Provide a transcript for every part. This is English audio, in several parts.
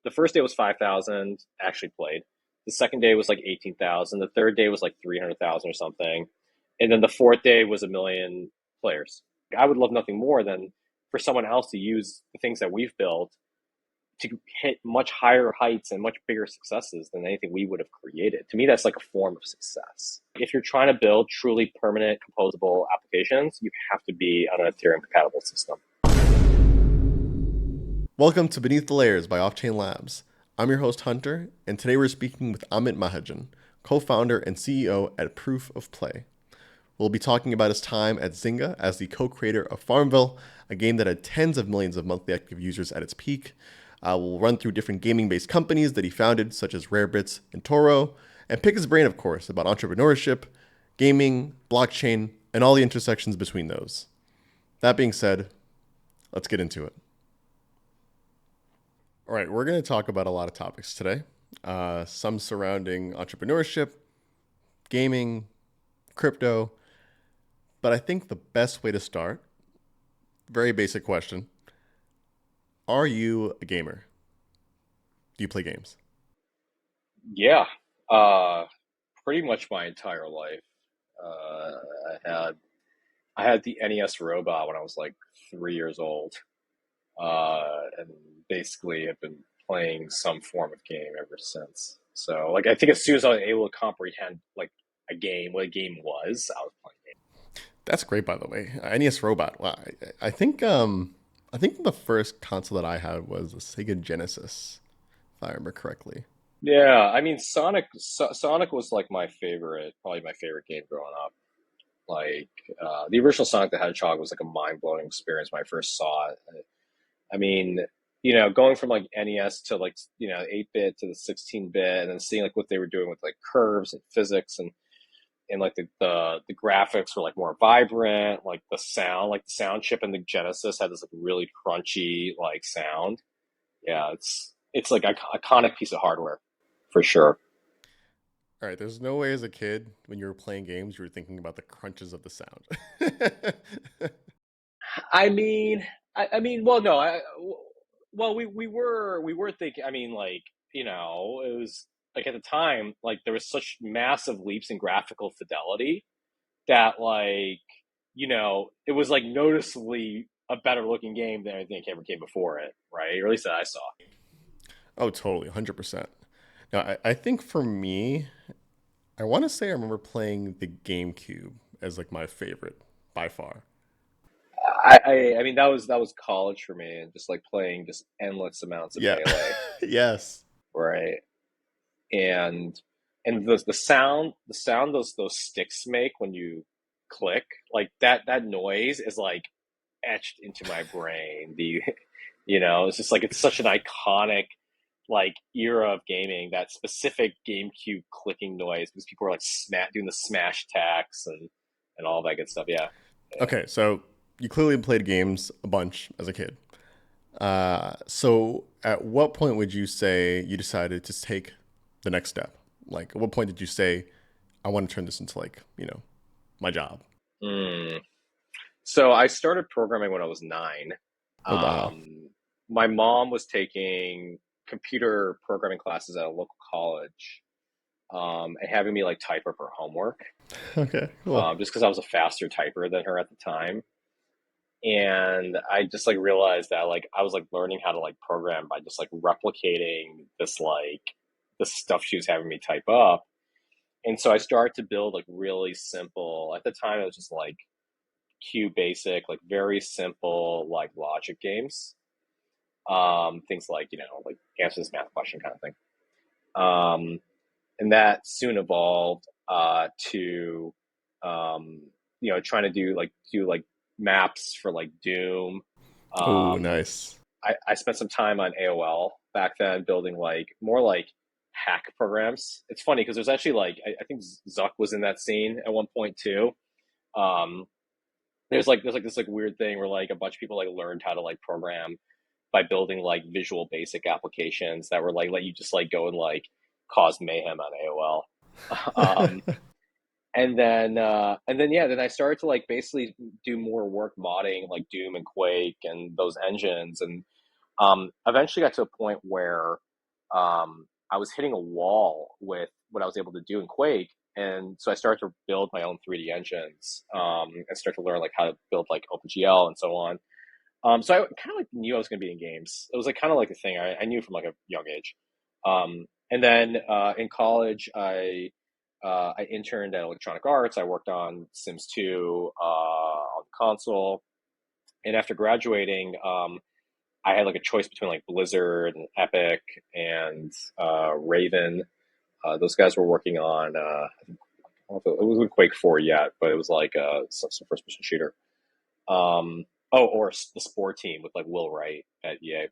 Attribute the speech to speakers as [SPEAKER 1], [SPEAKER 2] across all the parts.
[SPEAKER 1] the first day was 5,000 actually played. The second day was like 18,000. The third day was like 300,000 or something. And then the fourth day was 1 million players. I would love nothing more than for someone else to use the things that we've built to hit much higher heights and much bigger successes than anything we would have created. To me, that's like a form of success. If you're trying to build truly permanent composable applications, you have to be on an Ethereum compatible system.
[SPEAKER 2] Welcome to Beneath the Layers by Offchain Labs. I'm your host, Hunter, and today we're speaking with Amitt Mahajan, co-founder and CEO at Proof of Play. We'll be talking about his time at Zynga as the co-creator of FarmVille, a game that had tens of millions of monthly active users at its peak. We'll run through different gaming-based companies that he founded, such as 𝗗𝗜𝗦𝗘𝗥 and 𝗗𝗜𝗦𝗘𝗥, and pick his brain, of course, about entrepreneurship, gaming, blockchain, and all the intersections between those. That being said, let's get into it. All right, we're going to talk about a lot of topics today, some surrounding entrepreneurship, gaming, crypto, but I think the best way to start, very basic question, are you a gamer? Do you play games?
[SPEAKER 1] Yeah, uh, pretty much my entire life. I had the NES robot when I was like 3 years old, and basically have been playing some form of game ever since. So, like, I think as soon as I was able to comprehend like a game, what a game was, I was playing games.
[SPEAKER 2] That's great, by the way. NES Robot. Wow, I think the first console that I had was the Sega Genesis, if I remember correctly.
[SPEAKER 1] Yeah, I mean, Sonic was like probably my favorite game growing up. Like, the original Sonic the Hedgehog was like a mind-blowing experience when I first saw it. I mean, going from like NES to like 8-bit to the 16-bit, and then seeing like what they were doing with like curves and physics, and like the graphics were like more vibrant, like the sound chip in the Genesis had this like really crunchy like sound. Yeah, it's like iconic piece of hardware for sure.
[SPEAKER 2] All right, there's no way as a kid when you were playing games you were thinking about the crunches of the sound.
[SPEAKER 1] Well, no, well, we were thinking. I mean, like, it was like at the time, like there was such massive leaps in graphical fidelity that, like, it was like noticeably a better looking game than anything that ever came before it, right? Or at least that I saw.
[SPEAKER 2] Oh, totally, 100%. Now, I think for me, I want to say I remember playing the GameCube as like my favorite by far.
[SPEAKER 1] I mean, that was college for me, and just like playing just endless amounts of
[SPEAKER 2] Yeah.
[SPEAKER 1] melee,
[SPEAKER 2] Yes.
[SPEAKER 1] right? And the sound those sticks make when you click, like that noise is like etched into my brain. It's just like it's such an iconic like era of gaming, that specific GameCube clicking noise, because people are like doing the smash attacks and all that good stuff. Yeah. Yeah.
[SPEAKER 2] Okay, so you clearly played games a bunch as a kid. So at what point would you say you decided to take the next step? Like, at what point did you say, I want to turn this into like, my job?
[SPEAKER 1] Mm. So I started programming when I was 9.
[SPEAKER 2] Oh, wow.
[SPEAKER 1] Um, my mom was taking computer programming classes at a local college, and having me like type up her homework,
[SPEAKER 2] Okay, cool.
[SPEAKER 1] just because I was a faster typer than her at the time. And I just like realized that like I was like learning how to like program by just like replicating this stuff she was having me type up. And so I started to build like really simple, at the time it was just like QBasic, like very simple like logic games. Things like, like answer this math question kind of thing. Um, and that soon evolved to trying to do like maps for like Doom.
[SPEAKER 2] Oh,
[SPEAKER 1] Um,
[SPEAKER 2] nice.
[SPEAKER 1] I spent some time on AOL back then building like more like hack programs. It's funny because there's actually like I think Zuck was in that scene at one point too. Um, there's like this like weird thing where like a bunch of people like learned how to like program by building like Visual Basic applications that were like let you just like go and like cause mayhem on AOL. um, and then yeah, then I started to like basically do more work modding like Doom and Quake and those engines, and eventually got to a point where I was hitting a wall with what I was able to do in Quake. And so I started to build my own 3D engines, and start to learn like how to build like OpenGL and so on. So I kind of like knew I was going to be in games. It was like kind of like a thing I knew from like a young age. And then in college, I interned at Electronic Arts. I worked on Sims 2 on the console. And after graduating, I had like a choice between like Blizzard and Epic and Raven. Those guys were working on, I don't know if it wasn't Quake 4 yet, but it was like some first person shooter. Or the Sport Team with like Will Wright at EA.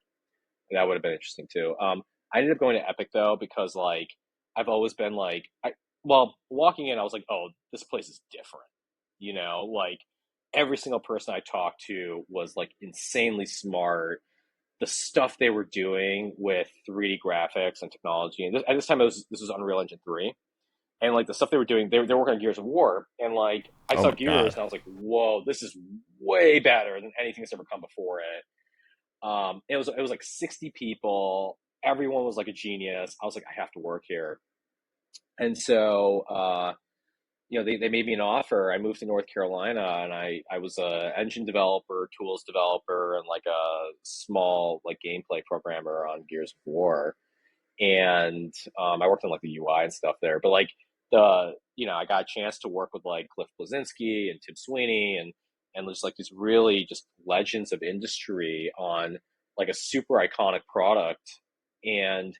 [SPEAKER 1] That would have been interesting too. I ended up going to Epic though, because like I've always been like, walking in, I was like, oh, this place is different. Like every single person I talked to was like insanely smart. The stuff they were doing with 3D graphics and technology, and at this time this was Unreal Engine 3, and like the stuff they were doing, they're working on Gears of War, and like I
[SPEAKER 2] Oh
[SPEAKER 1] saw
[SPEAKER 2] my
[SPEAKER 1] Gears
[SPEAKER 2] God.
[SPEAKER 1] and I was like, whoa, this is way better than anything that's ever come before it. It was like 60 people. Everyone was like a genius. I was like, I have to work here. And so, they made me an offer. I moved to North Carolina, and I was a engine developer, tools developer, and like a small like gameplay programmer on Gears of War. And I worked on like the UI and stuff there. But like I got a chance to work with like Cliff Bleszinski and Tim Sweeney, and just like these really just legends of industry on like a super iconic product. And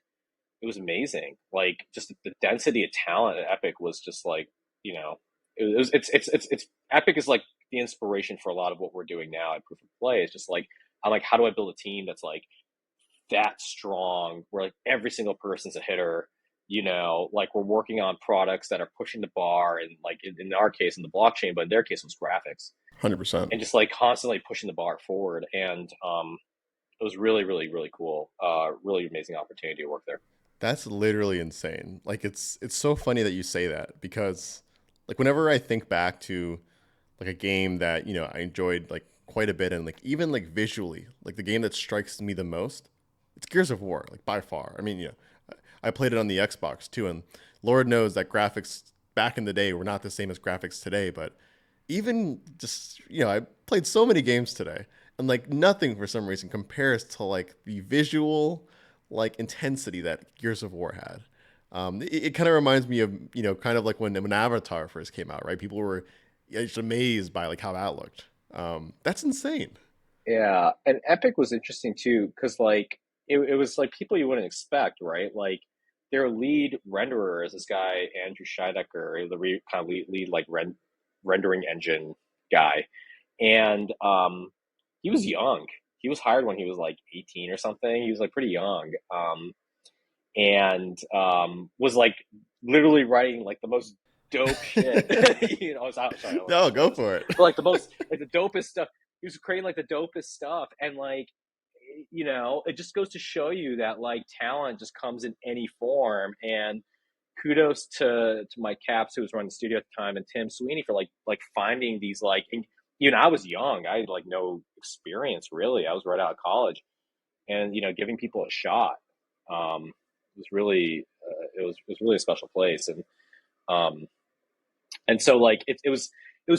[SPEAKER 1] it was amazing. Like just the density of talent at Epic was just like, it was it's Epic is like the inspiration for a lot of what we're doing now at Proof of Play. It's just like I'm like, how do I build a team that's like that strong, where like every single person's a hitter? Like we're working on products that are pushing the bar, and like in our case in the blockchain, but in their case it was graphics,
[SPEAKER 2] 100%.
[SPEAKER 1] and just like constantly pushing the bar forward. And it was really, really, really cool. Really amazing opportunity to work there.
[SPEAKER 2] That's literally insane. Like it's so funny that you say that because like whenever I think back to like a game that, I enjoyed like quite a bit and like even like visually, like the game that strikes me the most, it's Gears of War, like by far. I mean, I played it on the Xbox too, and Lord knows that graphics back in the day were not the same as graphics today, but even just, I played so many games today and like nothing for some reason compares to like the visual like intensity that Gears of War had. It kind of reminds me of, kind of like when Avatar first came out, right? People were just amazed by like how that looked. That's insane.
[SPEAKER 1] Yeah, and Epic was interesting too, because like it was like people you wouldn't expect, right? Like their lead renderer is this guy Andrew Scheidecker, the kind of lead like rendering engine guy, and he was young. He was hired when he was like 18 or something. He was like pretty young, and was like literally writing like the most dope shit. Sorry, I don't want to
[SPEAKER 2] No,
[SPEAKER 1] spoil
[SPEAKER 2] go
[SPEAKER 1] this,
[SPEAKER 2] for it.
[SPEAKER 1] but like the most like the dopest stuff. He was creating like the dopest stuff, and like it just goes to show you that like talent just comes in any form. And kudos to Mike Capps, who was running the studio at the time, and Tim Sweeney for like finding these like. And, I was young. I had like no experience really. I was right out of college, and giving people a shot. Was really it was really a special place. Um, and so like it was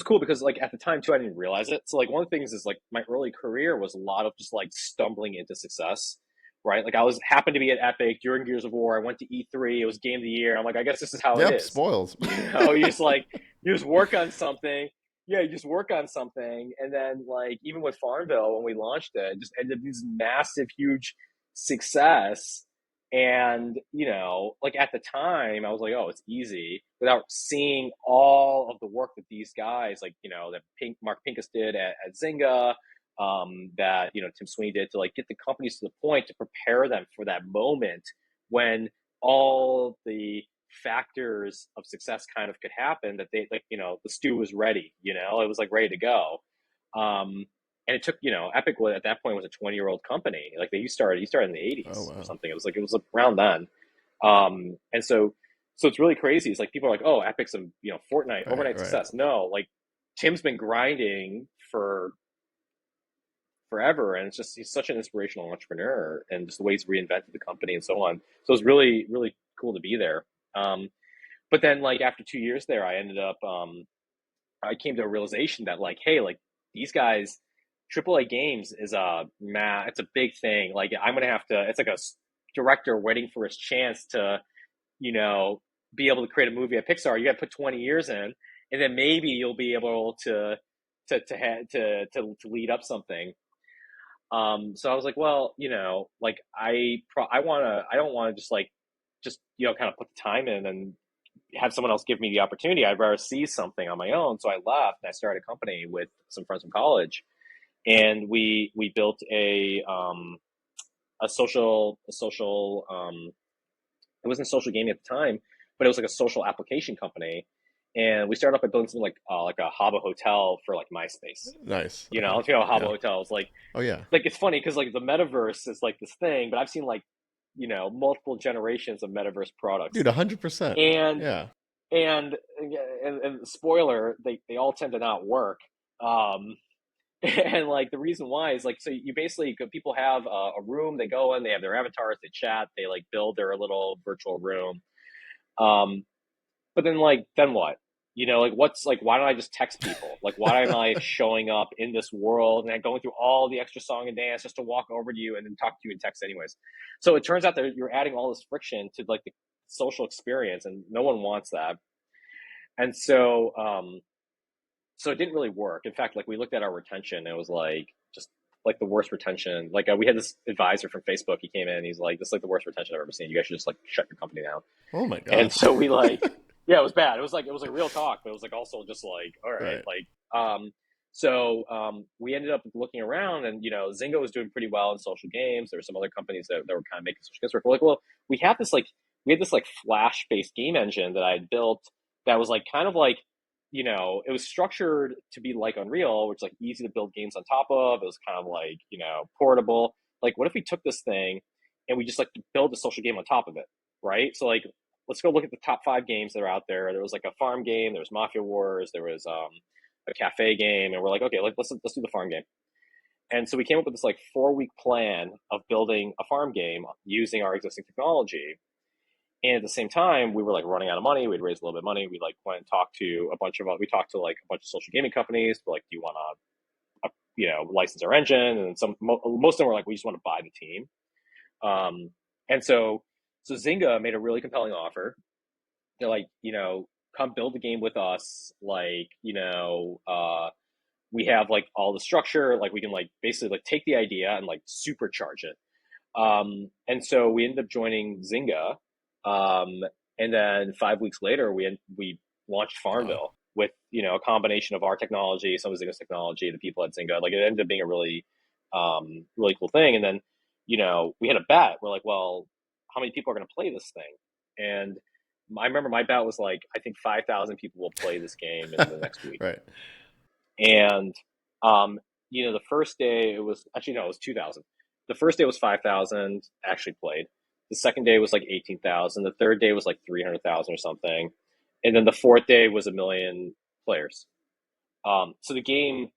[SPEAKER 1] cool because like at the time too I didn't realize it. So like one of the things is like my early career was a lot of just like stumbling into success, right? Like I was happened to be at Epic during Gears of War. I went to E3. It was Game of the Year. I'm like, I guess this is how it
[SPEAKER 2] Yep,
[SPEAKER 1] is.
[SPEAKER 2] spoils.
[SPEAKER 1] You just work on something. Yeah, you just work on something, and then like even with FarmVille when we launched it just ended up this massive, huge success. And like at the time I was like, oh, it's easy, without seeing all of the work that these guys like that Mark Pincus did at Zynga, that Tim Sweeney did to like get the companies to the point to prepare them for that moment when all the factors of success kind of could happen, that they like the stew was ready, it was like ready to go. And it took, Epic was, at that point, was a 20-year-old company. Like he started in the
[SPEAKER 2] Oh
[SPEAKER 1] 80s or
[SPEAKER 2] wow.
[SPEAKER 1] something. It was around then. And so it's really crazy. It's like people are like, oh, Epic's a Fortnite
[SPEAKER 2] Right,
[SPEAKER 1] overnight
[SPEAKER 2] right.
[SPEAKER 1] success. No, like Tim's been grinding for forever. And he's such an inspirational entrepreneur, and just the way he's reinvented the company and so on. So it's really, really cool to be there. But then like after 2 years there, I ended up, I came to a realization that like, hey, like these guys, AAA games is it's a big thing. Like I'm going to have to, it's like a director waiting for his chance to, be able to create a movie at Pixar. You got to put 20 years in, and then maybe you'll be able to lead up something. So I was like, well, like I don't want to just kind of put the time in and have someone else give me the opportunity. I'd rather see something on my own. So I left and I started a company with some friends from college, and we built a social it wasn't social gaming at the time, but it was like a social application company. And we started off by building something like a Habbo Hotel for like MySpace.
[SPEAKER 2] Nice.
[SPEAKER 1] You know, Habbo Hotels, like,
[SPEAKER 2] oh yeah,
[SPEAKER 1] like it's funny because like the metaverse is like this thing, but I've seen like, multiple generations of metaverse products.
[SPEAKER 2] Dude, 100%.
[SPEAKER 1] And
[SPEAKER 2] yeah,
[SPEAKER 1] and spoiler, they all tend to not work. And like the reason why is like, so you basically, people have a room, they go in, they have their avatars, they chat, they like build their little virtual room. But then like, then what? Like what's like, why don't I just text people? Like, why am I showing up in this world and going through all the extra song and dance just to walk over to you and then talk to you in text anyways? So it turns out that you're adding all this friction to like the social experience, and no one wants that. And so, so it didn't really work. In fact, like we looked at our retention, and it was like just like the worst retention. Like we had this advisor from Facebook. He came in and he's like, "This is like the worst retention I've ever seen. You guys should just like shut your company down."
[SPEAKER 2] Oh my god.
[SPEAKER 1] And so we like, yeah, it was bad. It was like real talk, but it was like also just like, all right. like, so we ended up looking around, and Zynga was doing pretty well in social games. There were some other companies that were kind of making social games work. We're like, well, we had this like Flash based game engine that I had built that was like kind of like, it was structured to be like Unreal, which is like easy to build games on top of. It was kind of like, portable. Like, what if we took this thing and we just like build a social game on top of it, right? So like, let's go look at the top 5 games that are out there. There was like a farm game, there was Mafia Wars, there was a cafe game, and we're like, okay, like let's do the farm game. And so we came up with this like 4-week plan of building a farm game using our existing technology. And at the same time, we were like running out of money. We'd raised a little bit of money. We like went and talked to a bunch of social gaming companies. We're like, do you want to, license our engine? And most of them were like, we just want to buy the team. And so Zynga made a really compelling offer. They're like, come build the game with us. Like, we have like all the structure. Like we can like basically like take the idea and like supercharge it. And so we ended up joining Zynga. And then 5 weeks later, we launched FarmVille with, a combination of our technology, some of Zynga's technology, the people at Zynga. Like it ended up being a really, really cool thing. And then, we had a bet. We're like, well, how many people are going to play this thing? And I remember my bet was like, I think 5,000 people will play this game in the next week.
[SPEAKER 2] Right.
[SPEAKER 1] And, the first day it was 2,000. The first day was 5,000 actually played. The second day was like 18,000. The third day was like 300,000 or something. And then the fourth day was 1 million players. So the game,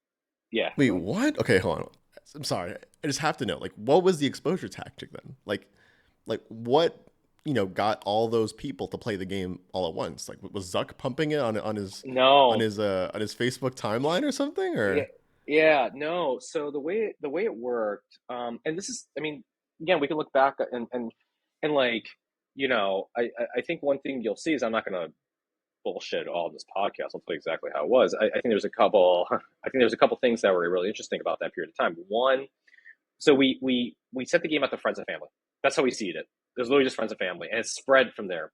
[SPEAKER 1] yeah.
[SPEAKER 2] Wait, what? Okay, hold on. I'm sorry. I just have to know, like, what was the exposure tactic then? Like what, got all those people to play the game all at once? Like, was Zuck pumping it on his Facebook timeline or something? Or
[SPEAKER 1] no. So the way it worked, and this is, I mean, again, we can look back and like, I think one thing you'll see is, I'm not going to bullshit all this podcast. I'll tell you exactly how it was. I think there's a couple things that were really interesting about that period of time. One, so we set the game out to friends and family. That's how we seeded it. It was literally just friends and family, and it spread from there.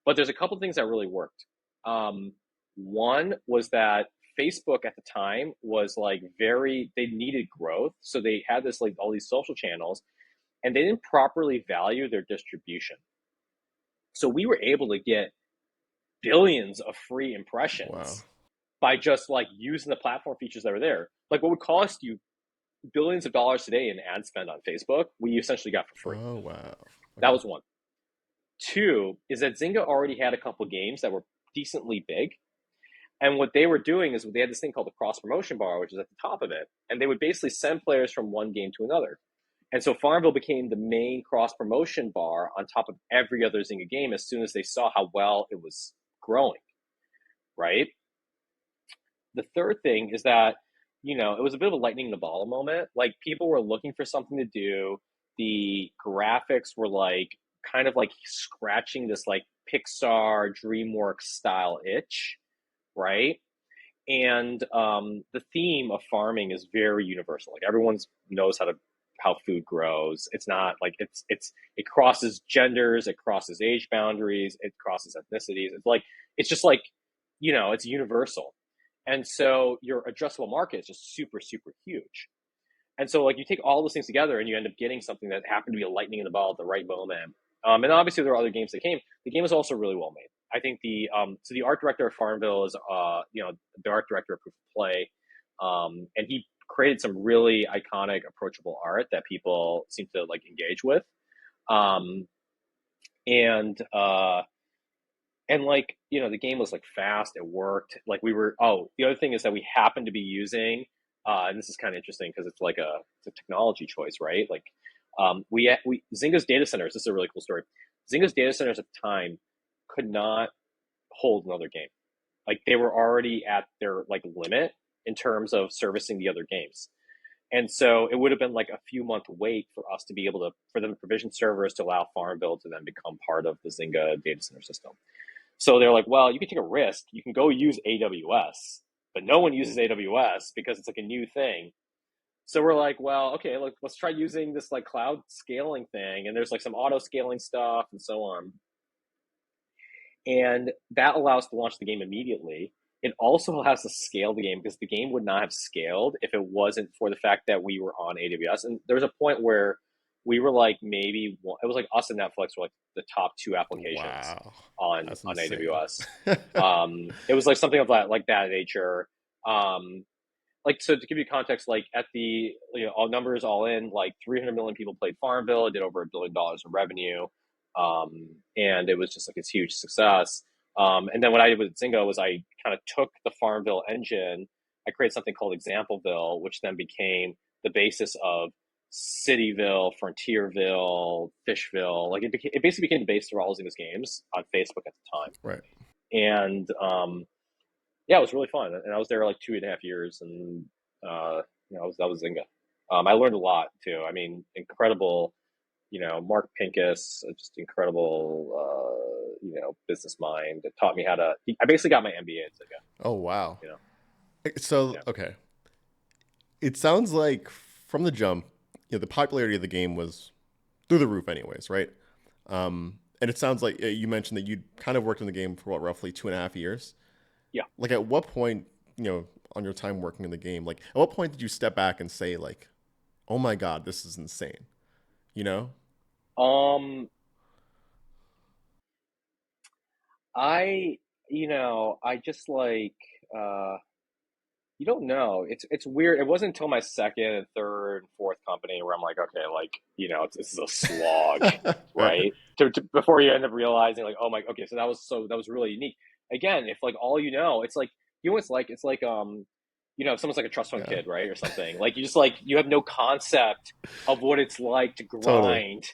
[SPEAKER 1] But there's a couple things that really worked. One was that Facebook at the time was like they needed growth. So they had this like all these social channels, and they didn't properly value their distribution. So we were able to get billions of free impressions by just like using the platform features that were there. Like what would cost you billions of dollars today in ad spend on Facebook, we essentially got for free.
[SPEAKER 2] Oh, wow. Okay.
[SPEAKER 1] That was one. Two is that Zynga already had a couple games that were decently big. And what they were doing is they had this thing called the cross promotion bar, which is at the top of it. And they would basically send players from one game to another. And so FarmVille became the main cross promotion bar on top of every other Zynga game as soon as they saw how well it was growing, right? The third thing is that, it was a bit of a lightning in the bottle moment. Like, people were looking for something to do. The graphics were like kind of like scratching this like Pixar DreamWorks style itch, right? And the theme of farming is very universal. Like, everyone knows how food grows. It's not like it crosses genders, it crosses age boundaries, it crosses ethnicities. It's just like, it's universal. And so your addressable market is just super, super huge. And so, like, you take all those things together and you end up getting something that happened to be a lightning in the ball at the right moment. And obviously there are other games that came. The game is also really well made. I think the art director of FarmVille is the art director of Proof of Play, and he created some really iconic, approachable art that people seem to like engage with, and like, the game was like fast, it worked. Like, the other thing is that we happened to be using, and this is kind of interesting because it's a technology choice, right? Like, Zynga's data centers, this is a really cool story. Zynga's data centers at the time could not hold another game. Like, they were already at their like limit in terms of servicing the other games. And so it would have been like a few month wait for us to be able for them to provision servers to allow FarmVille to then become part of the Zynga data center system. So they're like, well, you can take a risk. You can go use AWS, but no one uses AWS because it's like a new thing. So we're like, well, okay, let's try using this like cloud scaling thing. And there's like some auto scaling stuff and so on. And that allows us to launch the game immediately. It also allows us to scale the game because the game would not have scaled if it wasn't for the fact that we were on AWS. And there was a point where we were like, it was like us and Netflix were like the top two applications on AWS. It was like something of that nature. So to give you context, like at the, all numbers all in, like 300 million people played FarmVille. It did over $1 billion in revenue. And it was just like this huge success. And then what I did with Zynga was I kind of took the FarmVille engine. I created something called Exampleville, which then became the basis of Cityville, Frontierville, Fishville. Like, it basically became the base for all of Zynga's games on Facebook at the time.
[SPEAKER 2] Right.
[SPEAKER 1] And it was really fun. And I was there like 2.5 years, and that was Zynga. I learned a lot too. I mean, incredible. Mark Pincus, just incredible, business mind. It taught me I basically got my MBA at Zynga.
[SPEAKER 2] Oh, wow. So, yeah. Okay. It sounds like from the jump, the popularity of the game was through the roof anyways, right? And it sounds like you mentioned that you kind of worked in the game for roughly 2.5 years.
[SPEAKER 1] Yeah.
[SPEAKER 2] Like, at what point, on your time working in the game, like, at what point did you step back and say, like, oh my God, this is insane?
[SPEAKER 1] I just like, you don't know. It's weird. It wasn't until my second and third and fourth company where I'm like, okay, like, this is a slog, right? Before you end up realizing like, oh my, okay, so that was really unique. Again, if like all it's like, it's like, if someone's like a trust fund kid, right? Or something. Like, you just like, you have no concept of what it's like to grind,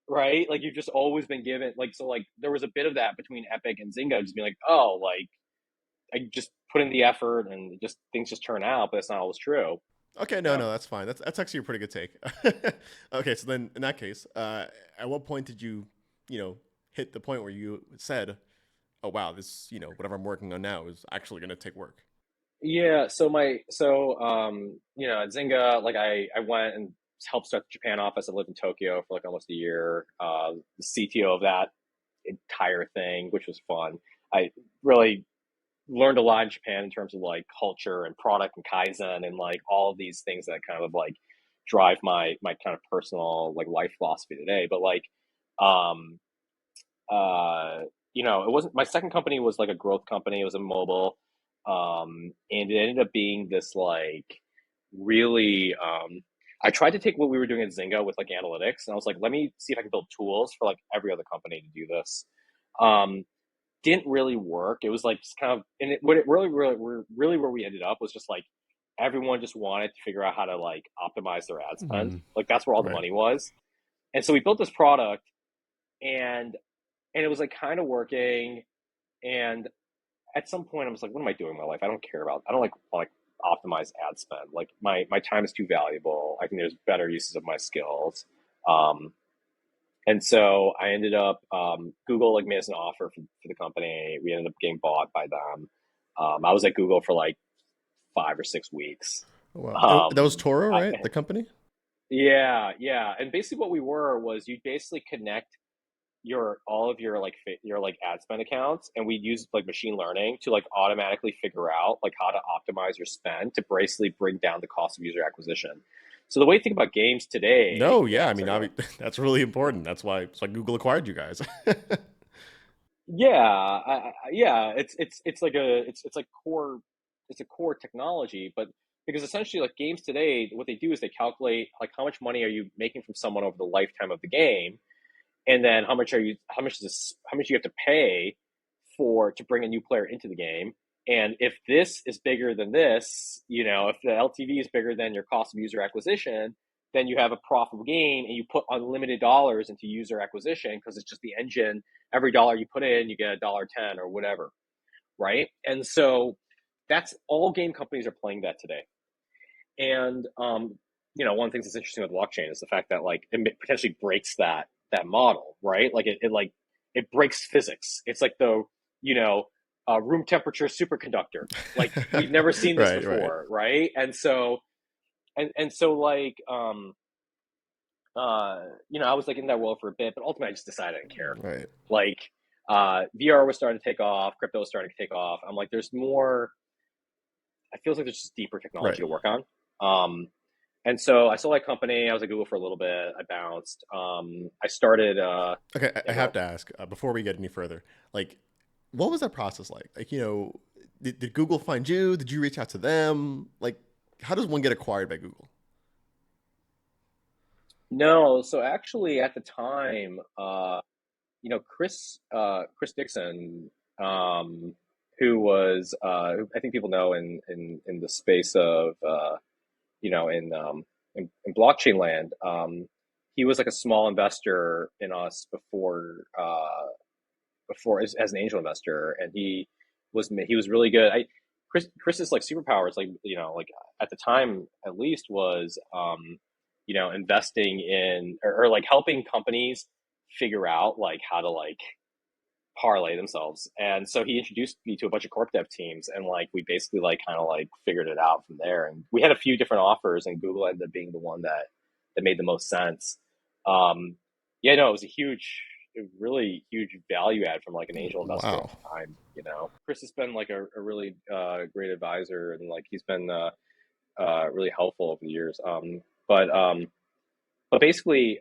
[SPEAKER 1] right? Like, you've just always been given, like, so like there was a bit of that between Epic and Zynga, just being like, oh, like, I just put in the effort and things just turn out, but it's not always true.
[SPEAKER 2] Okay, no, that's fine. That's actually a pretty good take. Okay, so then in that case, at what point did you, hit the point where you said, oh wow, this, whatever I'm working on now is actually going to take work?
[SPEAKER 1] Yeah. So at Zynga, like I went and helped start the Japan office. I lived in Tokyo for like almost a year. The CTO of that entire thing, which was fun. I really learned a lot in Japan in terms of like culture and product and Kaizen and like all of these things that kind of like drive my kind of personal like life philosophy today. But like, it wasn't, my second company was like a growth company. It was a mobile, and it ended up being this like really, I tried to take what we were doing at Zynga with like analytics, and I was like, let me see if I can build tools for like every other company to do this. didn't really work. It was like just kind of, and what it really where we ended up was just like everyone just wanted to figure out how to like optimize their ad spend.
[SPEAKER 2] Mm,
[SPEAKER 1] Like that's where all the
[SPEAKER 2] right.
[SPEAKER 1] money was. And so we built this product, and it was like kind of working. And at some point, I was like, what am I doing in my life? I don't like optimize ad spend. Like my time is too valuable. I think there's better uses of my skills. Um, and so I ended up, Google like made us an offer for the company. We ended up getting bought by them. I was at Google for like 5 or 6 weeks.
[SPEAKER 2] Oh, wow. That was
[SPEAKER 1] Um,
[SPEAKER 2] Toro,
[SPEAKER 1] I,
[SPEAKER 2] right? The company?
[SPEAKER 1] yeah, yeah. And basically what we were was you basically connect all of your like your like ad spend accounts, and we use like machine learning to like automatically figure out like how to optimize your spend to basically bring down the cost of user acquisition. So the way you think about games today,
[SPEAKER 2] No, yeah.
[SPEAKER 1] yeah,
[SPEAKER 2] I mean,
[SPEAKER 1] sorry, go ahead.
[SPEAKER 2] that's really important. That's why Google acquired you guys.
[SPEAKER 1] Yeah, yeah, it's like it's like core, it's a core technology, but because essentially like games today, what they do is they calculate like how much money are you making from someone over the lifetime of the game, and then how much you have to pay to bring a new player into the game. And if this is bigger than this, if the LTV is bigger than your cost of user acquisition, then you have a profitable game, and you put unlimited dollars into user acquisition because it's just the engine. Every dollar you put in, you get $1.10 or whatever, right? And so that's all game companies are playing that today. And one of the things that's interesting with blockchain is the fact that like it potentially breaks that model, right? Like it breaks physics. It's like the you know room temperature superconductor. Like we've never seen this
[SPEAKER 2] Right, right,
[SPEAKER 1] before, right? And so like I was like in that world for a bit, but ultimately I just decided I didn't care.
[SPEAKER 2] right.
[SPEAKER 1] Like VR was starting to take off, crypto was starting to take off. I'm like, there's more. I feel like there's just deeper technology
[SPEAKER 2] Right.
[SPEAKER 1] to work on. And so I sold that company. I was at Google for a little bit. I bounced. I started.
[SPEAKER 2] Okay, I
[SPEAKER 1] Yeah, go
[SPEAKER 2] have
[SPEAKER 1] ahead.
[SPEAKER 2] to ask before we get any further. Like, what was that process like? Like, did Google find you? Did you reach out to them? Like, how does one get acquired by Google?
[SPEAKER 1] No, so actually, at the time, Chris Dixon, who I think people know in the space of you know in blockchain land. He was like a small investor in us before as an angel investor, and he was really good. Chris's like superpowers, like like at the time at least, was investing in or like helping companies figure out like how to like parlay themselves. And so he introduced me to a bunch of corp dev teams, and like we basically like kind of like figured it out from there. And we had a few different offers, and Google ended up being the one that made the most sense. Um, yeah, no, it was a really huge value add from like an angel investor at
[SPEAKER 2] Wow.
[SPEAKER 1] the time. Chris has been like a really great advisor, and like he's been really helpful over the years. But basically,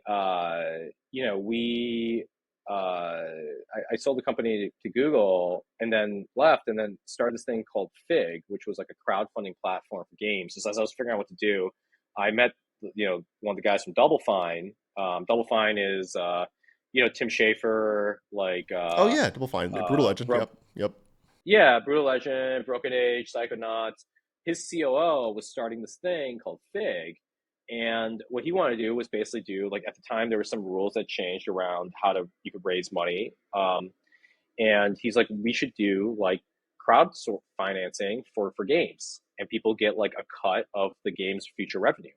[SPEAKER 1] we I sold the company to Google, and then left, and then started this thing called Fig, which was like a crowdfunding platform for games. So as I was figuring out what to do, I met one of the guys from Double Fine. Double Fine is Tim Schafer, like
[SPEAKER 2] Oh yeah, Double Fine, Brutal Legend.
[SPEAKER 1] Bro-
[SPEAKER 2] Yep, yep.
[SPEAKER 1] yeah, Brutal Legend, Broken Age, Psychonauts. His COO was starting this thing called Fig. And what he wanted to do was basically do, like, at the time, there were some rules that changed around you could raise money. And he's like, we should do like financing for games, and people get like a cut of the game's future revenue.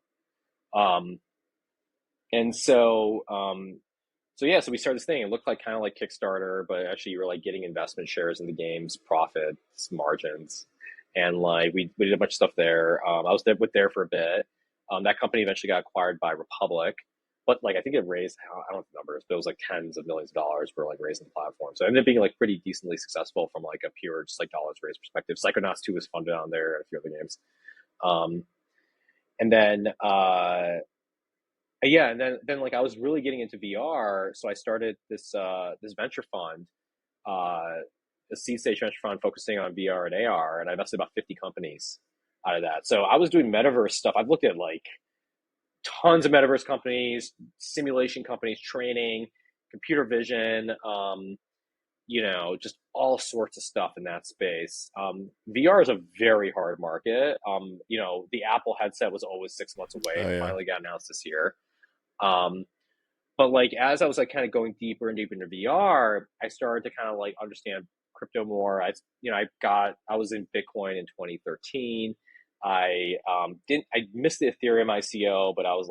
[SPEAKER 1] Um, and so we started this thing. It looked like kind of like Kickstarter, but actually you were like getting investment shares in the game's profits, margins, and like we did a bunch of stuff there. I was there for a bit. That company eventually got acquired by Republic, but like I think it raised, I don't know the numbers, but it was like tens of millions of dollars for like raising the platform. So it ended up being like pretty decently successful from like a pure just like dollars raised perspective. Psychonauts 2 was funded on there, and a few other games. Um, and then yeah, and then like I was really getting into VR, so I started this venture fund, uh, a seed stage venture fund focusing on VR and AR, and I invested about 50 companies out of that. So I was doing metaverse stuff. I've looked at like tons of metaverse companies, simulation companies, training, computer vision, just all sorts of stuff in that space. VR is a very hard market. The Apple headset was always 6 months away.
[SPEAKER 2] Oh
[SPEAKER 1] It
[SPEAKER 2] yeah.
[SPEAKER 1] finally got announced this year. Um, but like as I was like kind of going deeper and deeper into VR, I started to kind of like understand crypto more. I was in Bitcoin in 2013. I missed the Ethereum ICO, but I was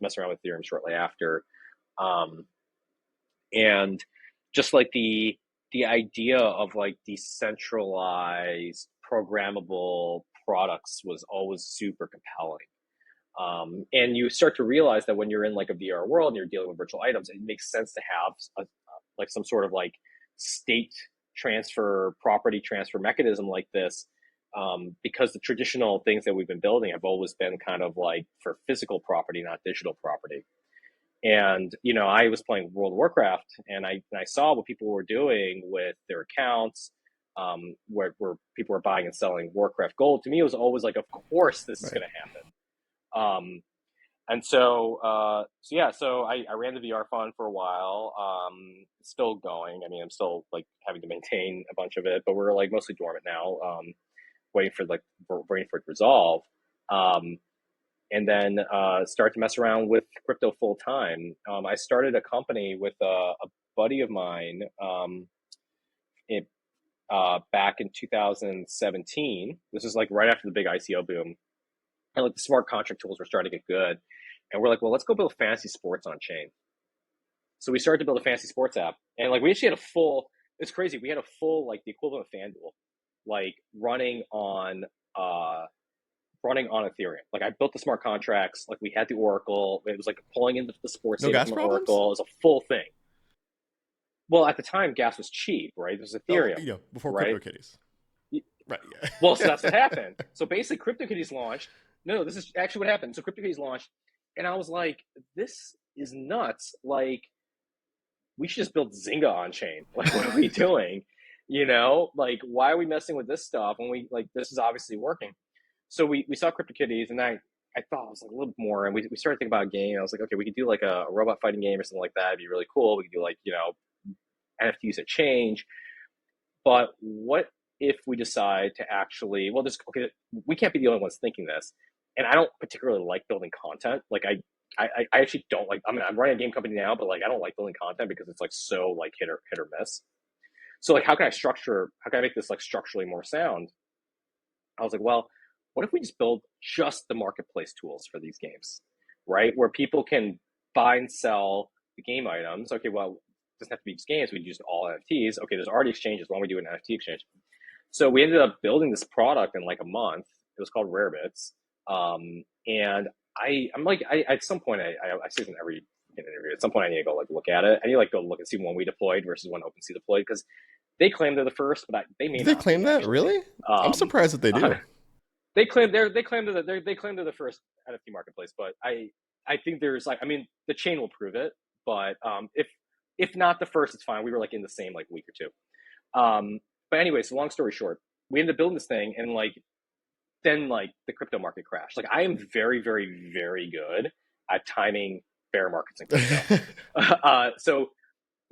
[SPEAKER 1] messing around with Ethereum shortly after. Um, and just like the idea of like decentralized programmable products was always super compelling. And you start to realize that when you're in like a VR world and you're dealing with virtual items, it makes sense to have like some sort of like state transfer, property transfer mechanism like this, because the traditional things that we've been building have always been kind of like for physical property, not digital property. And I was playing World of Warcraft, and I saw what people were doing with their accounts, where people were buying and selling Warcraft gold. To me, it was always like, of course, this is
[SPEAKER 2] Right.
[SPEAKER 1] going to happen. So I ran the VR fund for a while. It's still going. I mean, I'm still like having to maintain a bunch of it, but we're like mostly dormant now, waiting for it to resolve. And then start to mess around with crypto full time. I started a company with a buddy of mine back in 2017. This is like right after the big ICO boom, and like the smart contract tools were starting to get good. And we're like, well, let's go build fantasy sports on chain. So we started to build a fantasy sports app, and like we actually had a full. It's crazy. We had a full like the equivalent of FanDuel, like running on Ethereum. Like I built the smart contracts, like we had the Oracle. It was like pulling into the sports
[SPEAKER 2] No
[SPEAKER 1] data
[SPEAKER 2] gas
[SPEAKER 1] from
[SPEAKER 2] problems?
[SPEAKER 1] Oracle. It was a full thing. Well, at the time, gas was cheap, right? This was
[SPEAKER 2] Oh,
[SPEAKER 1] Ethereum,
[SPEAKER 2] before
[SPEAKER 1] right?
[SPEAKER 2] CryptoKitties. Right.
[SPEAKER 1] Well, so
[SPEAKER 2] Yeah.
[SPEAKER 1] that's what happened. So basically, CryptoKitties launched. No, this is actually what happened. So CryptoKitties launched, and I was like, this is nuts. Like, we should just build Zynga on chain. Like, what are we doing? Like, why are we messing with this stuff when this is obviously working? So we saw CryptoKitties, and I thought it was like a little bit more, and we started thinking about a game. I was like, okay, we could do like a robot fighting game or something like that. It'd be really cool. We could do like NFTs that change. But what if we decide to actually, well, we can't be the only ones thinking this. And I don't particularly like building content. Like I actually don't like, I mean, I'm running a game company now, but like, I don't like building content because it's like so like hit or miss. So like, how can I make this like structurally more sound? I was like, well, what if we just build just the marketplace tools for these games, right? Where people can buy and sell the game items. Okay, well, it doesn't have to be just games. We use all NFTs. Okay, there's already exchanges. Why don't we do an NFT exchange? So we ended up building this product in like a month. It was called Rarebits. And I'm like, at some point, I say this in every interview. At some point, I need to go like look at it. I need to like go look and see when we deployed versus when OpenSea deployed, because they claim they're the first, but they may
[SPEAKER 2] Do they
[SPEAKER 1] not be
[SPEAKER 2] claim that?
[SPEAKER 1] actually.
[SPEAKER 2] Really? I'm surprised that they do.
[SPEAKER 1] They claim they're the first NFT marketplace, but I think there's like, I mean, the chain will prove it, but if not the first, it's fine. We were like in the same like week or two. But anyway, so long story short, we ended up building this thing, and like then like the crypto market crashed. Like I am very, very, very good at timing bear markets in crypto.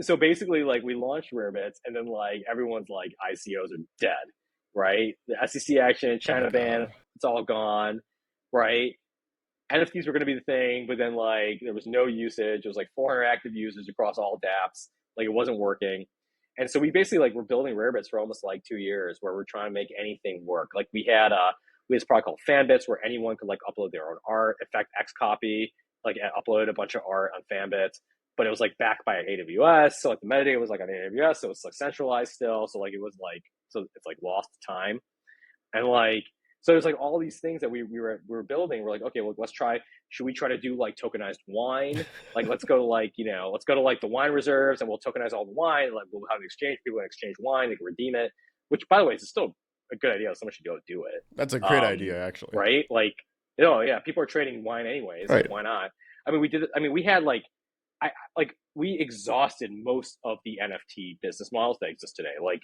[SPEAKER 1] So basically, like we launched Rarebits, and then like everyone's like ICOs are dead, right? The SEC action,
[SPEAKER 2] Oh
[SPEAKER 1] China ban,
[SPEAKER 2] god.
[SPEAKER 1] it's all gone, right? NFTs were going to be the thing, but then like there was no usage. It was like 400 active users across all dApps. Like it wasn't working. And so we basically like we're building Rarebits for almost like 2 years, where we're trying to make anything work. Like we had this product called Fanbits, where anyone could like upload their own art. In fact, Xcopy like uploaded a bunch of art on Fanbits, but it was like backed by AWS. So like the metadata was like on AWS, so it was like centralized still. So like it was like, so it's like lost time. And like, so there's like all these things that we were building. We're like, okay, well, should we try to do like tokenized wine? Like, let's go to like the wine reserves, and we'll tokenize all the wine. Like we'll have an exchange, people can exchange wine, they can redeem it, which by the way, is still a good idea. Someone should go do it.
[SPEAKER 2] That's a great idea, actually.
[SPEAKER 1] Right? Like, yeah, people are trading wine anyways.
[SPEAKER 2] Right.
[SPEAKER 1] Like, why not? I mean, we had like, we exhausted most of the NFT business models that exist today. Like,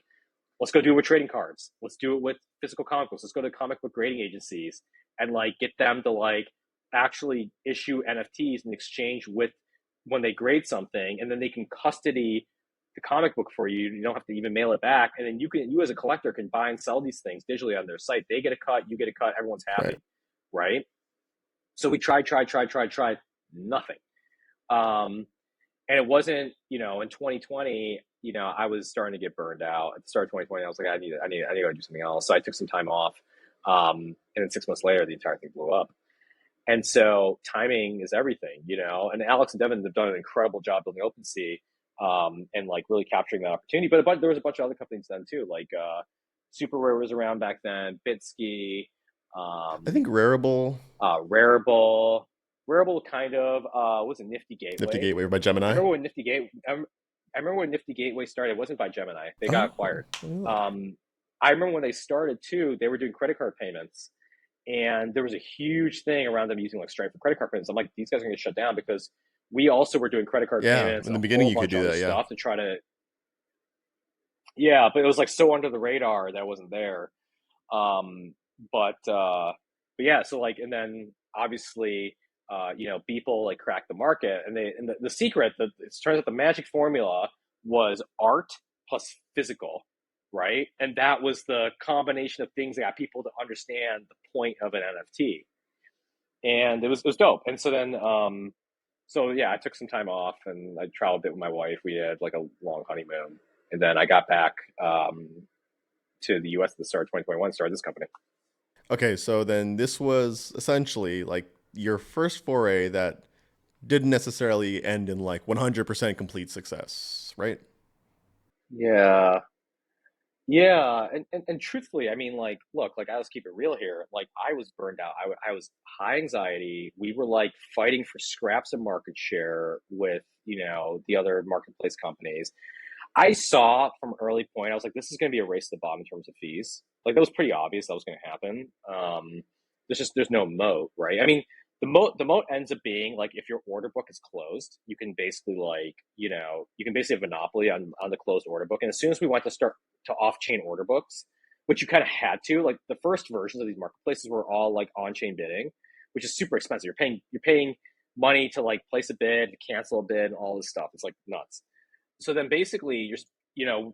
[SPEAKER 1] let's go do it with trading cards. Let's do it with physical comic books. Let's go to comic book grading agencies and like get them to like actually issue NFTs in exchange with when they grade something, and then they can custody the comic book for you. You don't have to even mail it back. And then you as a collector can buy and sell these things digitally on their site. They get a cut, you get a cut, everyone's happy. Right. So we tried, nothing. And it wasn't, in 2020, I was starting to get burned out. At the start of 2020, I was like, I need to go do something else. So I took some time off. And then 6 months later, the entire thing blew up. And so timing is everything, and Alex and Devin have done an incredible job building OpenSea, and like really capturing that opportunity. But there was a bunch of other companies then too, like Super Rare was around back then, Bitski,
[SPEAKER 2] I think Rarible.
[SPEAKER 1] Rarible kind of was a Nifty Gateway.
[SPEAKER 2] Nifty Gateway by Gemini.
[SPEAKER 1] I remember when Nifty Gateway started. It wasn't by Gemini. They got acquired. I remember when they started too, they were doing credit card payments. And there was a huge thing around them using like Stripe for credit card payments. I'm like, these guys are going to get shut down because we also were doing credit card payments.
[SPEAKER 2] In the beginning, you could do that,
[SPEAKER 1] stuff to try to. Yeah, but it was like so under the radar that wasn't there. But yeah, so like, and then obviously, Beeple like cracked the market, and the secret that it turns out the magic formula was art plus physical. Right. And that was the combination of things that got people to understand the point of an NFT. And it was dope. And so then, I took some time off and I traveled a bit with my wife. We had like a long honeymoon. And then I got back to the US at the start of 2021, started this company.
[SPEAKER 2] Okay. So then this was essentially like your first foray that didn't necessarily end in like 100% complete success, right?
[SPEAKER 1] Yeah. Yeah, and truthfully, I mean, like, look, like, let's keep it real here. Like, I was burned out. I was high anxiety. We were like fighting for scraps of market share with, the other marketplace companies. I saw from early point, I was like, this is going to be a race to the bottom in terms of fees. Like, that was pretty obvious that was going to happen. There's no moat, right? I mean, the moat ends up being like, if your order book is closed, you can basically like, you can basically have monopoly on the closed order book. And as soon as we went to start to off-chain order books, which you kind of had to, like the first versions of these marketplaces were all like on-chain bidding, which is super expensive. You're paying money to like place a bid, cancel a bid, and all this stuff. It's like nuts. So then basically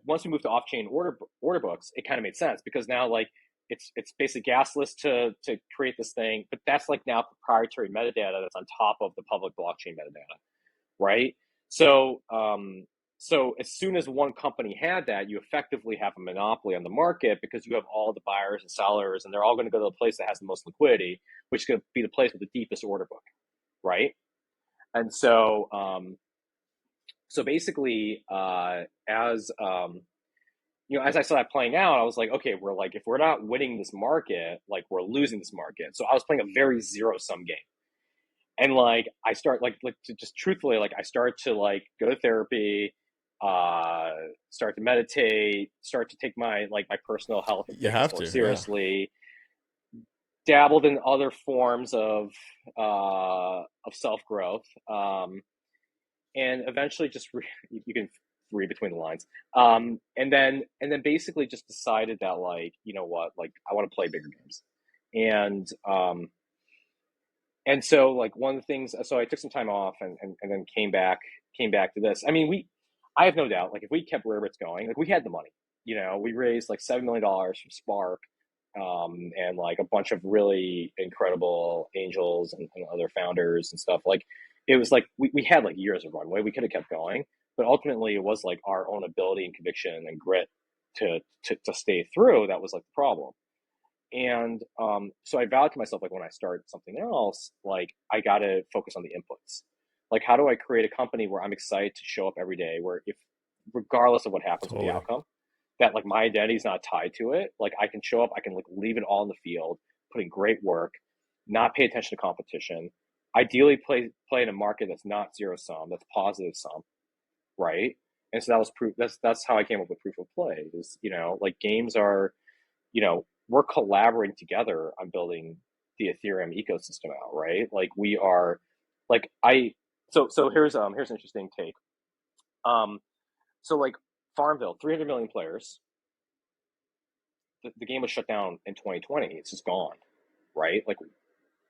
[SPEAKER 1] once we moved to off-chain order books, it kind of made sense because now like it's basically gasless to create this thing, but that's like now proprietary metadata that's on top of the public blockchain metadata, right? So as soon as one company had that, you effectively have a monopoly on the market because you have all the buyers and sellers, and they're all going to go to the place that has the most liquidity, which is going to be the place with the deepest order book, right? And so basically, as I saw that playing out, I was like, okay, we're like, if we're not winning this market, like we're losing this market. So I was playing a very zero-sum game. And like, I start like to just truthfully, like I start to like go to therapy, start to meditate, start to take my personal health more seriously, dabbled in other forms of self-growth. And eventually just you can read between the lines. And then basically just decided that like, you know what, like I want to play bigger games. And so like one of the things, so I took some time off and then came back to this. I mean, I have no doubt, like if we kept Rarebits going, like we had the money, we raised like $7 million from Spark, and like a bunch of really incredible angels and other founders and stuff. Like it was like, we had like years of runway. We could have kept going, but ultimately it was like our own ability and conviction and grit to stay through. That was like the problem. And so I vowed to myself, like when I start something else, like I got to focus on the inputs. Like, how do I create a company where I'm excited to show up every day, where if regardless of what happens with the outcome, that like my identity is not tied to it. Like I can show up, I can like leave it all in the field, put in great work, not pay attention to competition. Ideally play in a market that's not zero sum, that's positive sum, right? And so that was proof. That's how I came up with proof of play. Is like games are, we're collaborating together on building the Ethereum ecosystem out, right? Like we are, like so here's an interesting take. So like FarmVille, 300 million players. The game was shut down in 2020. It's just gone, right? Like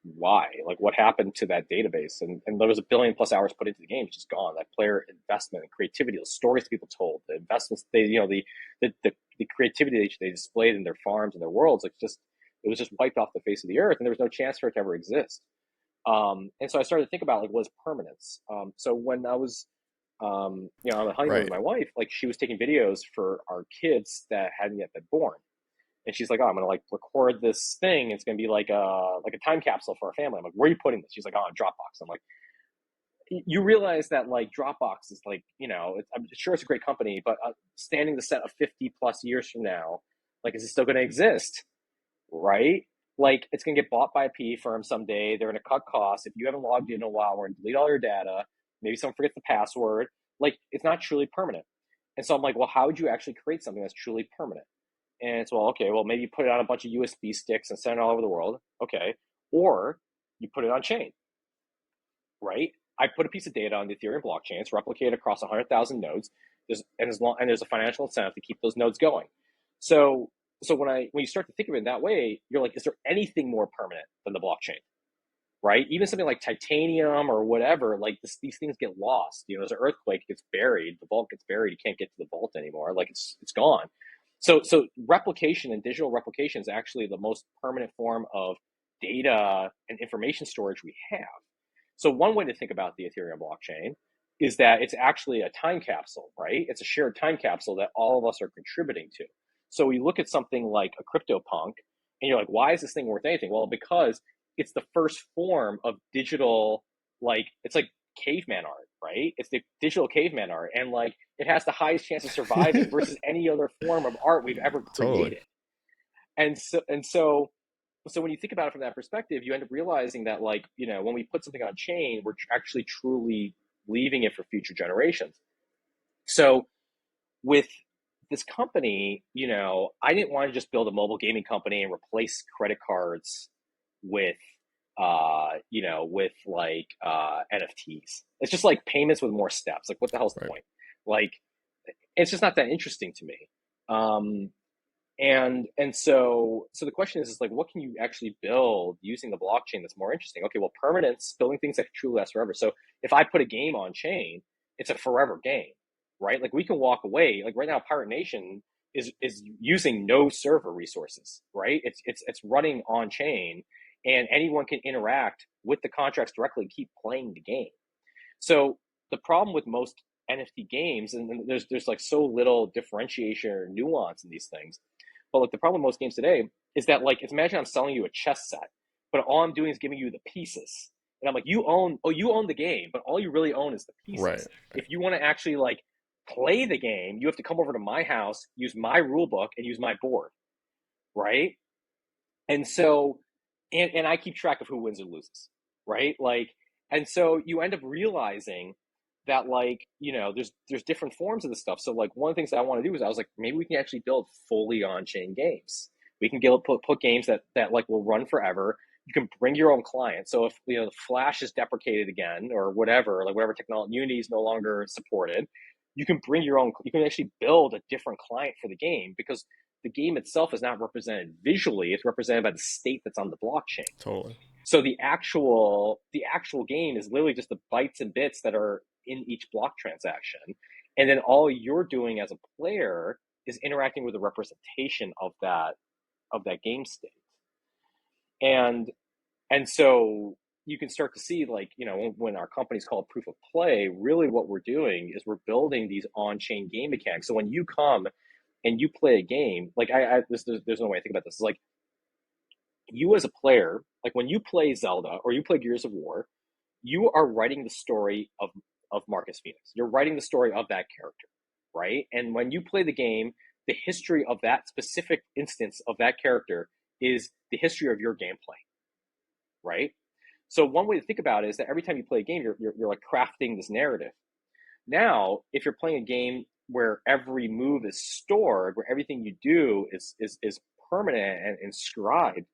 [SPEAKER 1] why? Like what happened to that database? And there was 1 billion+ hours put into the game. It's just gone. That player investment and creativity, the stories that people told, investments the creativity they displayed in their farms and their worlds, it was just wiped off the face of the earth, and there was no chance for it to ever exist. And so I started to think about what is permanence. So when I was on a honeymoon with my wife, she was taking videos for our kids that hadn't yet been born. And she's like, oh, I'm going to record this thing. It's going to be like a time capsule for our family. I'm like, where are you putting this? She's like, oh, on Dropbox. I'm like, you realize that Dropbox is I'm sure it's a great company, but standing the set of 50 plus years from now, is it still going to exist? Right? It's going to get bought by a PE firm someday. They're going to cut costs. If you haven't logged in a while, we're going to delete all your data. Maybe someone forgets the password. It's not truly permanent. And so I'm like, well, how would you actually create something that's truly permanent? And it's, maybe you put it on a bunch of USB sticks and send it all over the world. Okay. Or you put it on chain, right? I put a piece of data on the Ethereum blockchain. It's replicated across 100,000 nodes. There's a financial incentive to keep those nodes going. So when you start to think of it in that way, you're like, is there anything more permanent than the blockchain? Right? Even something like titanium or whatever, these things get lost. There's an earthquake, it gets buried, the vault gets buried, you can't get to the vault anymore. It's gone. So replication and digital replication is actually the most permanent form of data and information storage we have. So one way to think about the Ethereum blockchain is that it's actually a time capsule, right? It's a shared time capsule that all of us are contributing to. So we look at something like a CryptoPunk, and you're like, why is this thing worth anything? Well, because it's the first form of digital, it's like caveman art, right? It's the digital caveman art, and it has the highest chance of surviving versus any other form of art we've ever created. Totally. And so when you think about it from that perspective, you end up realizing that when we put something on chain, we're actually truly leaving it for future generations. So with this company, I didn't want to just build a mobile gaming company and replace credit cards with NFTs. It's just payments with more steps. What the hell's the point? It's just not that interesting to me. So the question is what can you actually build using the blockchain that's more interesting? Okay, well, permanence, building things that truly last forever. So if I put a game on chain, it's a forever game, right? We can walk away. Right now, Pirate Nation is using no server resources, right? It's running on chain, and anyone can interact with the contracts directly and keep playing the game. So the problem with most NFT games, and there's so little differentiation or nuance in these things, but the problem with most games today is that imagine I'm selling you a chess set, but all I'm doing is giving you the pieces. And I'm like, you own the game, but all you really own is the pieces.
[SPEAKER 2] Right.
[SPEAKER 1] If you want to actually play the game, you have to come over to my house, use my rule book, and use my board, right? And so, and I keep track of who wins or loses, right? And so you end up realizing that there's different forms of this stuff. So one of the things that I want to do is I was like, maybe we can actually build fully on-chain games. We can put games that will run forever. You can bring your own client. So if Flash is deprecated again or whatever technology, Unity is no longer supported, you can bring your own. You can actually build a different client for the game, because the game itself is not represented visually; it's represented by the state that's on the blockchain.
[SPEAKER 2] Totally.
[SPEAKER 1] So the actual game is literally just the bytes and bits that are in each block transaction, and then all you're doing as a player is interacting with a representation of that game state. And so you can start to see when our company's called Proof of Play, really what we're doing is we're building these on-chain game mechanics. So when you come and you play a game, there's no way I think about this. It's you as a player, when you play Zelda or you play Gears of War, you are writing the story of Marcus Phoenix. You're writing the story of that character, right? And when you play the game, the history of that specific instance of that character is the history of your gameplay, right? So one way to think about it is that every time you play a game, you're crafting this narrative. Now, if you're playing a game where every move is stored, where everything you do is permanent and inscribed,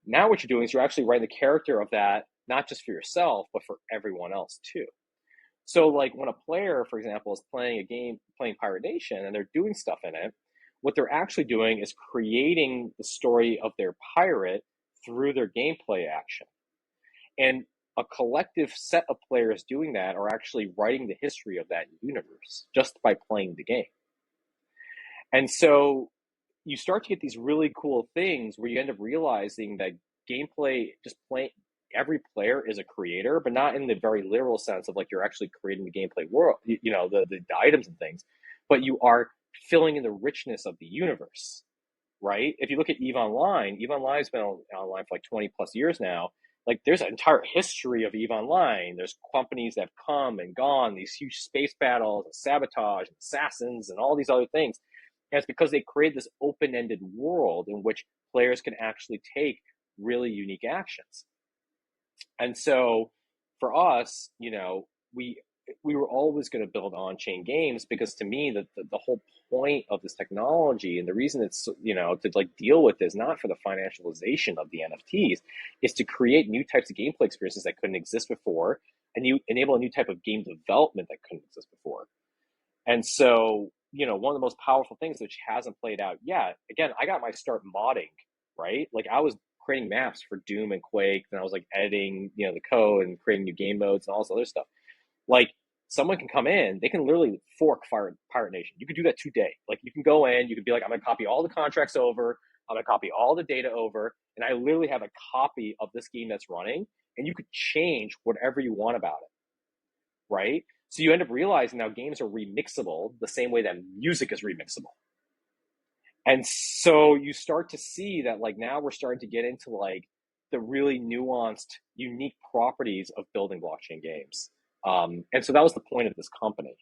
[SPEAKER 1] now what you're doing is you're actually writing the character of that, not just for yourself, but for everyone else too. So when a player, for example, is playing a game, playing Pirate Nation, and they're doing stuff in it, what they're actually doing is creating the story of their pirate through their gameplay action. And a collective set of players doing that are actually writing the history of that universe just by playing the game. And so you start to get these really cool things where you end up realizing that gameplay, just playing, every player is a creator, but not in the very literal sense of like you're actually creating the gameplay world, the items and things, but you are filling in the richness of the universe, right? If you look at Eve Online's been online for like 20 plus years now. Like there's an entire history of Eve Online. There's companies that have come and gone, these huge space battles, and sabotage, and assassins, and all these other things. And it's because they created this open-ended world in which players can actually take really unique actions. And so for us, we were always going to build on-chain games because to me, the whole point of this technology and the reason it's, to like deal with is not for the financialization of the NFTs, is to create new types of gameplay experiences that couldn't exist before, and you enable a new type of game development that couldn't exist before. And so, one of the most powerful things which hasn't played out yet, again, I got my start modding, right? Like I was creating maps for Doom and Quake, and I was like editing, the code and creating new game modes and all this other stuff. Like someone can come in, they can literally fork Pirate Nation. You could do that today. Like you can go in, you could be like, I'm gonna copy all the contracts over, I'm gonna copy all the data over, and I literally have a copy of this game that's running, and you could change whatever you want about it, right? So you end up realizing now games are remixable the same way that music is remixable. And so you start to see that like now we're starting to get into like the really nuanced, unique properties of building blockchain games. And so that was the point of this company,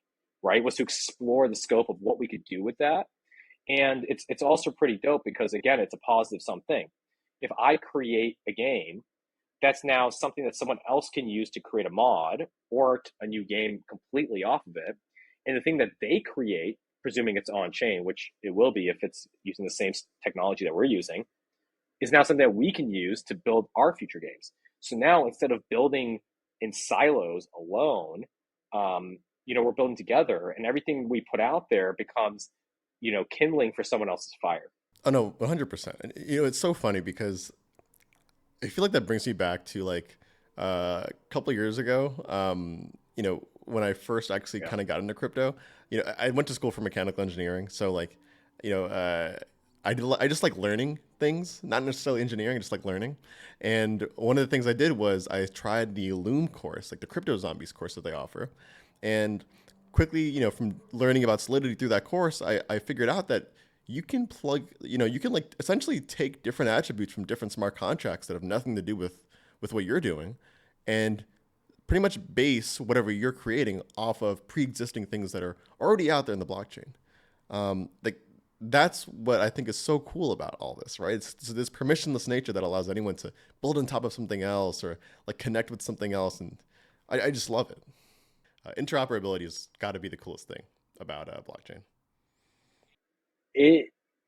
[SPEAKER 1] right? Was to explore the scope of what we could do with that. And it's also pretty dope because again, it's a positive sum thing. If I create a game, that's now something that someone else can use to create a mod or a new game completely off of it. And the thing that they create, presuming it's on chain, which it will be if it's using the same technology that we're using, is now something that we can use to build our future games. So now instead of building in silos alone, we're building together, and everything we put out there becomes, kindling for someone else's fire.
[SPEAKER 2] Oh no, 100%. And it's so funny because I feel like that brings me back to like a couple of years ago. When I first actually kind of got into crypto, I went to school for mechanical engineering, so like, I just like learning things, not necessarily engineering, I just like learning. And one of the things I did was I tried the Loom course, like the Crypto Zombies course that they offer, and quickly, from learning about Solidity through that course, I figured out that you can you can like essentially take different attributes from different smart contracts that have nothing to do with what you're doing, and pretty much base whatever you're creating off of pre-existing things that are already out there in the blockchain. Like that's what I think is so cool about all this, right? It's this permissionless nature that allows anyone to build on top of something else or like connect with something else, and I just love it. Interoperability has got to be the coolest thing about blockchain.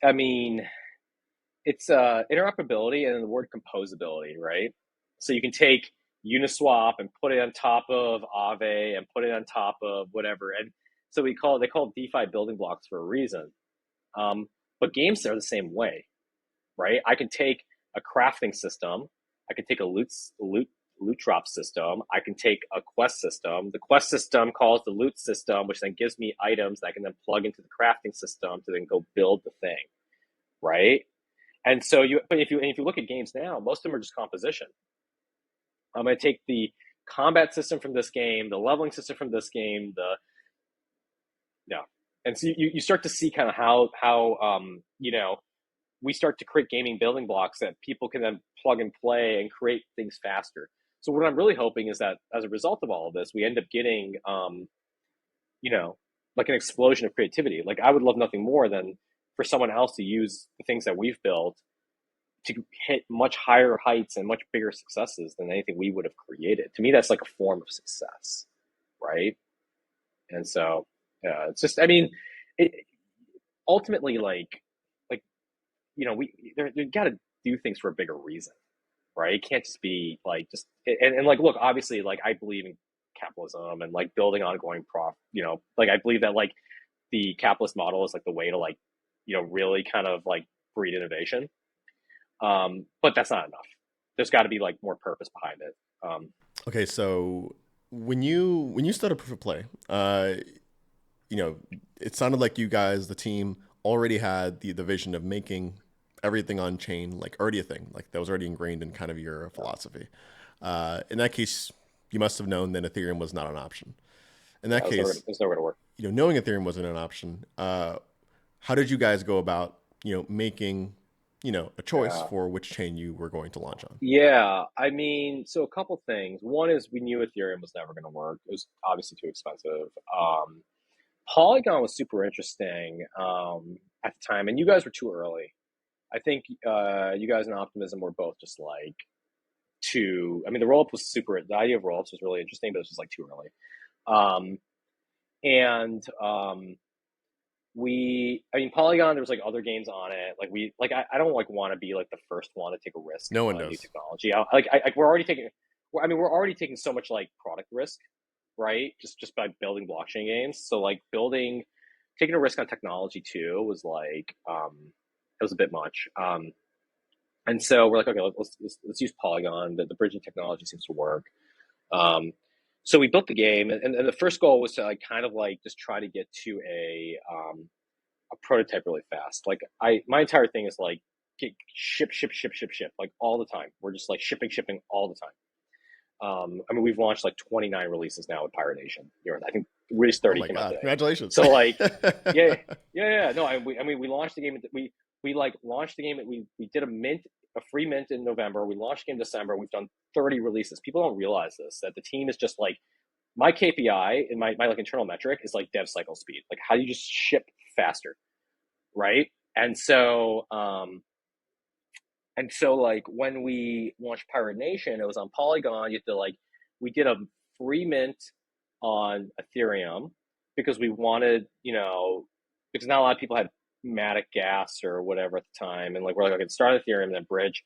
[SPEAKER 1] I mean, it's interoperability and the word composability, right? So you can take Uniswap and put it on top of Aave and put it on top of whatever, and so they call it DeFi building blocks for a reason. But games are the same way, right? I can take a crafting system, I can take a loot drop system, I can take a quest system. The quest system calls the loot system, which then gives me items that I can then plug into the crafting system to then go build the thing, right? And so if you look at games now, most of them are just composition. I'm going to take the combat system from this game, the leveling system from this game, and so you start to see kind of how we start to create gaming building blocks that people can then plug and play and create things faster. So what I'm really hoping is that as a result of all of this, we end up getting like an explosion of creativity. Like I would love nothing more than for someone else to use the things that we've built to hit much higher heights and much bigger successes than anything we would have created. To me, that's like a form of success, right? And so, yeah, it's just, I mean, ultimately, we got to do things for a bigger reason, right? It can't just be like and like, look, obviously, like I believe in capitalism and like building ongoing like I believe that like the capitalist model is like the way to like, really kind of like breed innovation. But that's not enough. There's got to be like more purpose behind it.
[SPEAKER 2] Okay, so when you started Proof of Play, it sounded like you guys, the team, already had the vision of making everything on chain like already a thing, like that was already ingrained in kind of your philosophy. In that case, you must have known that Ethereum was not an option. In that
[SPEAKER 1] Yeah,
[SPEAKER 2] case,
[SPEAKER 1] it was nowhere to work.
[SPEAKER 2] knowing Ethereum wasn't an option, how did you guys go about, making, a choice
[SPEAKER 1] Yeah.
[SPEAKER 2] for which chain you were going to launch on?
[SPEAKER 1] Yeah, I mean, so a couple things. One is we knew Ethereum was never going to work. It was obviously too expensive. Polygon was super interesting at the time, and you guys were too early. I think you guys and Optimism were both just like too. I mean, the roll up was super. The idea of roll ups was really interesting, but it was just like too early. Um, and I mean, Polygon, there was like other games on it. I don't like want to be like the first one to take a risk
[SPEAKER 2] No one
[SPEAKER 1] on new
[SPEAKER 2] does.
[SPEAKER 1] technology. We're already taking, we're already taking so much like product risk, right? Just by building blockchain games. So like taking a risk on technology too was like, it was a bit much. And so we're like, okay, let's use Polygon. The bridging technology seems to work. So we built the game, and the first goal was to like kind of like just try to get to a prototype really fast. Like my entire thing is like ship like all the time. We're just like shipping all the time. I mean, we've launched like 29 releases now with Pirate Nation. I think release
[SPEAKER 2] Oh
[SPEAKER 1] 30
[SPEAKER 2] my
[SPEAKER 1] came out
[SPEAKER 2] God.
[SPEAKER 1] today.
[SPEAKER 2] Congratulations.
[SPEAKER 1] So like, yeah. No, we launched the game. We like launched the game. We did a free mint in November. We launched the game in December. We've done 30 releases. People don't realize this, that the team is just like, my KPI and my like internal metric is like dev cycle speed. Like how do you just ship faster, right? And so like when we launched Pirate Nation, it was on Polygon. You have to like, we did a free mint on Ethereum because we wanted, because not a lot of people had Matic gas or whatever at the time. And like, we're like, okay, start on Ethereum and then bridge.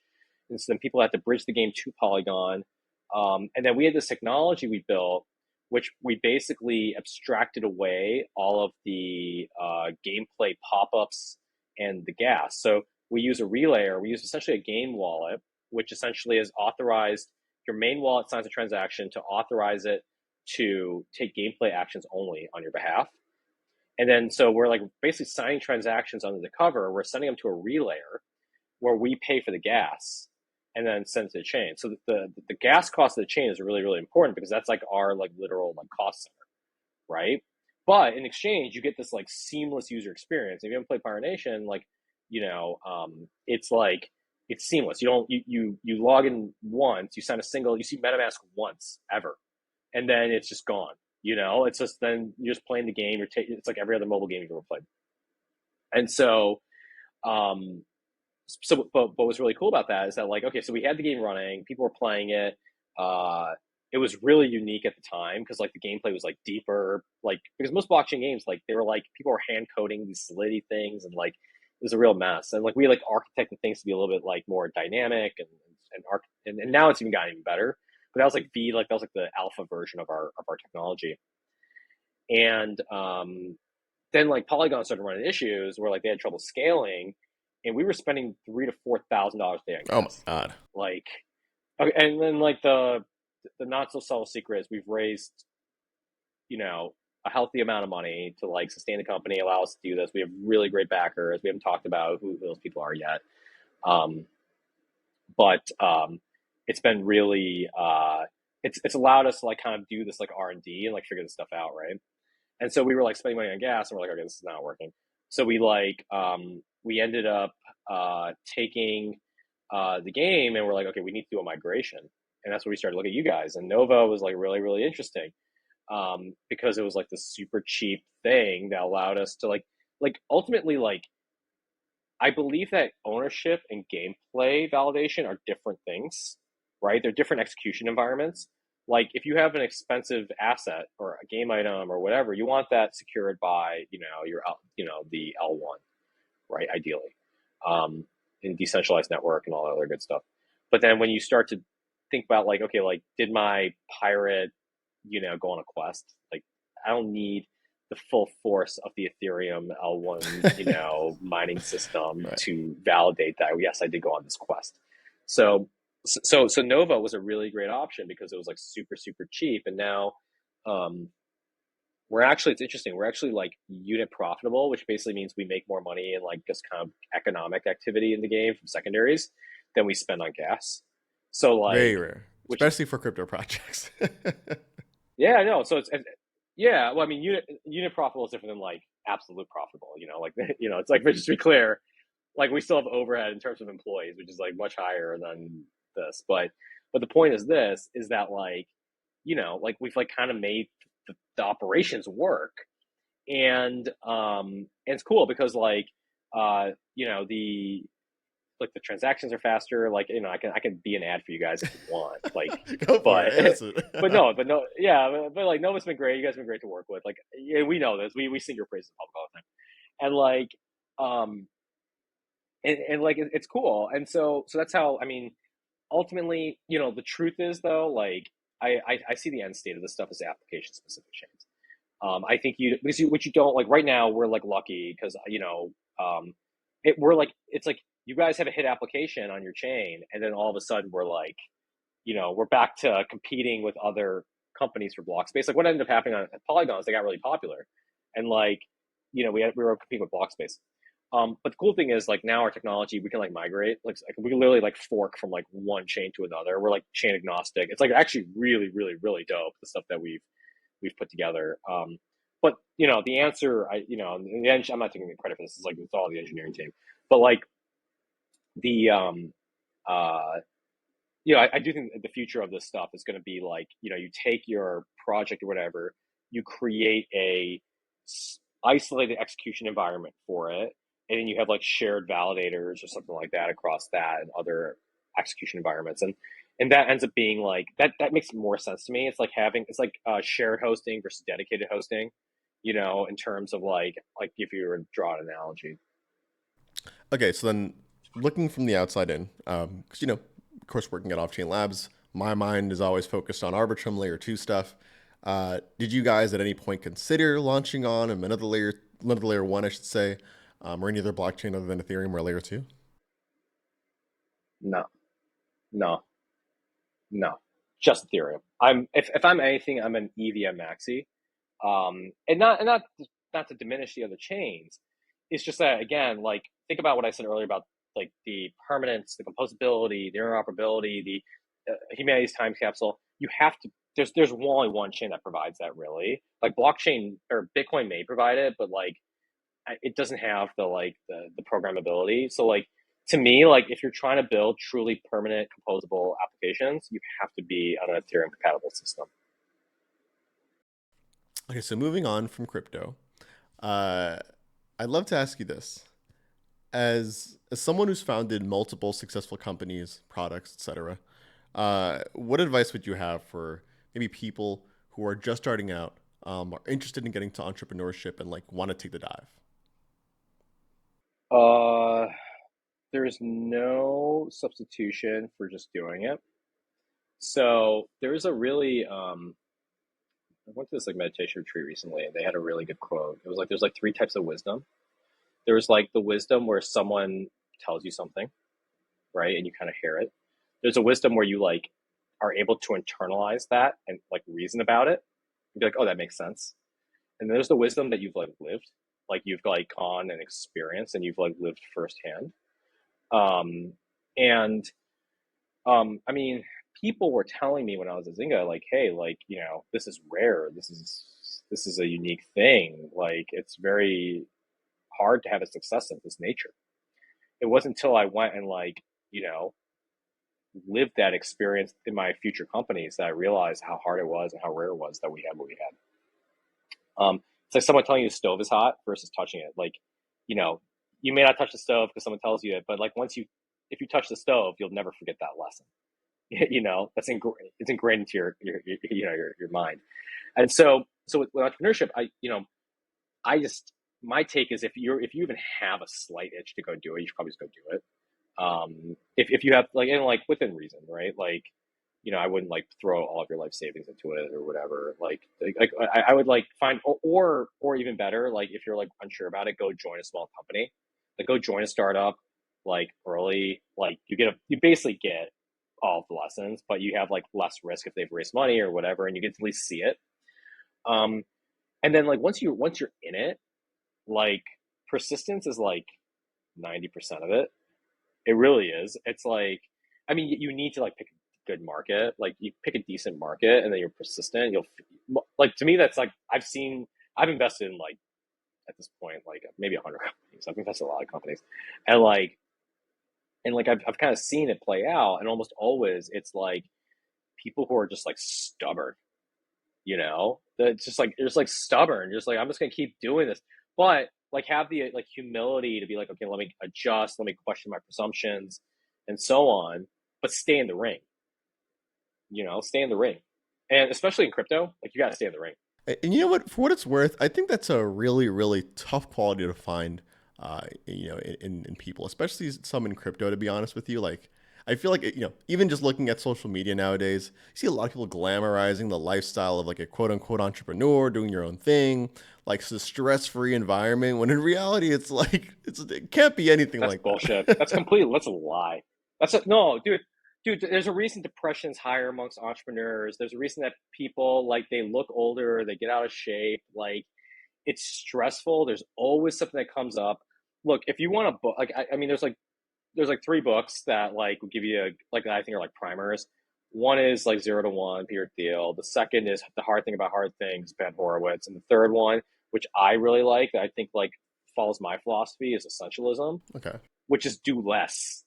[SPEAKER 1] And so then people had to bridge the game to Polygon. And then we had this technology we built, which we basically abstracted away all of the gameplay pop-ups and the gas. So we use a relayer. We use essentially a game wallet, which essentially is authorized. Your main wallet signs a transaction to authorize it to take gameplay actions only on your behalf. And then so we're like basically signing transactions under the cover. We're sending them to a relayer where we pay for the gas and then send to the chain. So the gas cost of the chain is really, really important because that's like our like literal like cost center, right? But in exchange, you get this like seamless user experience. If you haven't played Pirate Nation, like, it's like, it's seamless. You log in once, you see MetaMask once ever, and then it's just gone. It's just, then you're just playing the game. It's like every other mobile game you've ever played. And so, but what's really cool about that is that like, okay, so we had the game running, people were playing it. It was really unique at the time because like the gameplay was like deeper, like because most blockchain games, like they were like people were hand coding these Solidity things, and like it was a real mess. And like we like architected things to be a little bit like more dynamic and now it's even gotten even better. But that was like the alpha version of our technology. And then like Polygon started running issues where like they had trouble scaling, and we were spending $3,000 to $4,000 a day on gas.
[SPEAKER 2] Oh my God.
[SPEAKER 1] Like, okay, and then like the not so subtle secret is we've raised, a healthy amount of money to like sustain the company, allow us to do this. We have really great backers. We haven't talked about who those people are yet, but it's been really it's allowed us to like kind of do this like R&D and like figure this stuff out, right? And so we were like spending money on gas, and we're like, okay, this is not working. So we ended up taking the game, and we're like, okay, we need to do a migration. And that's when we started looking at you guys. And Nova was like really, really interesting because it was like this super cheap thing that allowed us to like ultimately, like, I believe that ownership and gameplay validation are different things, right? They're different execution environments. Like if you have an expensive asset or a game item or whatever, you want that secured by, the L1, right? Ideally, in decentralized network and all that other good stuff. But then when you start to think about like, okay, like did my pirate, go on a quest? Like I don't need the full force of the Ethereum L1, mining system
[SPEAKER 2] Right.
[SPEAKER 1] to validate that. Yes, I did go on this quest. So Nova was a really great option because it was like super, super cheap. And now, it's interesting. We're actually like unit profitable, which basically means we make more money in like just kind of economic activity in the game from secondaries than we spend on gas. So
[SPEAKER 2] Very
[SPEAKER 1] like,
[SPEAKER 2] rare,
[SPEAKER 1] which
[SPEAKER 2] especially for crypto projects.
[SPEAKER 1] yeah, no. So yeah. Well, I mean, unit profitable is different than like absolute profitable. Like it's like, but just to be clear, like we still have overhead in terms of employees, which is like much higher than this. But the point is this is that like like we've like kind of made the operations work, and it's cool because like the like the transactions are faster. Like I can be an ad for you guys if you want. Like,
[SPEAKER 2] Go for
[SPEAKER 1] but
[SPEAKER 2] it. Answer.
[SPEAKER 1] but no, yeah, but like Nova's been great. You guys have been great to work with. Like, yeah, we know this. We sing your praises in public all the time, and like and like it's cool. And so that's how, I mean, ultimately, the truth is though, like I see the end state of this stuff as application specific chains. I think what you don't like right now, we're like lucky because we're like, it's like you guys have a hit application on your chain, and then all of a sudden we're like, we're back to competing with other companies for block space. Like what ended up happening on Polygon is they got really popular, and like we were competing with block space. But the cool thing is like now our technology, we can like migrate, like we can literally like fork from like one chain to another. We're like chain agnostic. It's like actually really, really, really dope, the stuff that we've put together. But the answer, in the end, I'm not taking credit for this. It's like it's all the engineering team. But like the uh, I do think that the future of this stuff is going to be like you take your project or whatever, you create a isolated execution environment for it, and then you have like shared validators or something like that across that and other execution environments, and that ends up being like that makes more sense to me. It's like shared hosting versus dedicated hosting, in terms of like if you were to draw an analogy.
[SPEAKER 2] Okay, so then looking from the outside in, because of course, working at Offchain Labs, my mind is always focused on Arbitrum layer two stuff. Did you guys at any point consider launching on another layer one, I should say, or any other blockchain other than Ethereum or layer two?
[SPEAKER 1] No, no, no, just Ethereum. If I'm anything, I'm an EVM maxi. And not to diminish the other chains. It's just that again, like think about what I said earlier about like the permanence, the composability, the interoperability, the humanity's time capsule. You have to. There's only one chain that provides that really. Like blockchain or Bitcoin may provide it, but like it doesn't have the programmability. So like to me, like if you're trying to build truly permanent composable applications, you have to be on an Ethereum compatible system.
[SPEAKER 2] Okay, so moving on from crypto, uh, I'd love to ask you this: as someone who's founded multiple successful companies, products, etc., what advice would you have for maybe people who are just starting out, are interested in getting to entrepreneurship and like want to take the dive?
[SPEAKER 1] Uh, there's no substitution for just doing it. So there's a really I went to this like meditation retreat recently, and they had a really good quote. It was like there's like three types of wisdom. There's like the wisdom where someone tells you something, right, and you kind of hear it. There's a wisdom where you like are able to internalize that and like reason about it and be like, oh, that makes sense. And then there's the wisdom that you've like lived, like you've like gone and experienced and you've like lived firsthand. Um, and I mean, people were telling me when I was at Zynga, like, hey, like, this is rare. This is a unique thing. Like, it's very hard to have a success of this nature. It wasn't until I went and like, lived that experience in my future companies that I realized how hard it was and how rare it was that we had what we had. It's like someone telling you the stove is hot versus touching it. Like, you know, you may not touch the stove because someone tells you it, but like if you touch the stove, you'll never forget that lesson. That's it's ingrained into your mind. And so with entrepreneurship, I just my take is if you even have a slight itch to go do it, you should probably just go do it. If you have like and like within reason, right? Like, I wouldn't like throw all of your life savings into it or whatever. I would like find or even better, like if you're like unsure about it, go join a small company. Like go join a startup like early. Like you basically get all of the lessons, but you have like less risk if they've raised money or whatever, and you get to at least see it. Um, And then like once you're in it, like persistence is like 90% of it. It really is. It's like, I mean, you need to like pick a good market. Like you pick a decent market, and then you're persistent. Like to me, that's like I've invested in like at this point like maybe 100 companies. I've invested in a lot of companies, and like I've kind of seen it play out, and almost always it's like people who are just like stubborn, that's just like stubborn, just like I'm just gonna keep doing this, but like have the like humility to be like, okay, let me adjust, let me question my presumptions, and so on, but stay in the ring, stay in the ring, and especially in crypto, like you got to stay in the ring.
[SPEAKER 2] And you know what? For what it's worth, I think that's a really, really tough quality to find, in people, especially some in crypto. To be honest with you, like I feel like even just looking at social media nowadays, you see a lot of people glamorizing the lifestyle of like a quote unquote entrepreneur doing your own thing, like it's a stress free environment. When in reality, it's like it can't be anything
[SPEAKER 1] That's
[SPEAKER 2] like that.
[SPEAKER 1] bullshit. That's a lie. No, dude, there's a reason depression's higher amongst entrepreneurs. There's a reason that people like they look older, they get out of shape. Like it's stressful. There's always something that comes up. Look, if you want a book, like I mean, there's like three books that like will give you like I think are like primers. One is like Zero to One, Peter Thiel. The second is The Hard Thing About Hard Things, Ben Horowitz, and the third one, which I really like, that I think like follows my philosophy, is Essentialism,
[SPEAKER 2] Okay.
[SPEAKER 1] which is do less,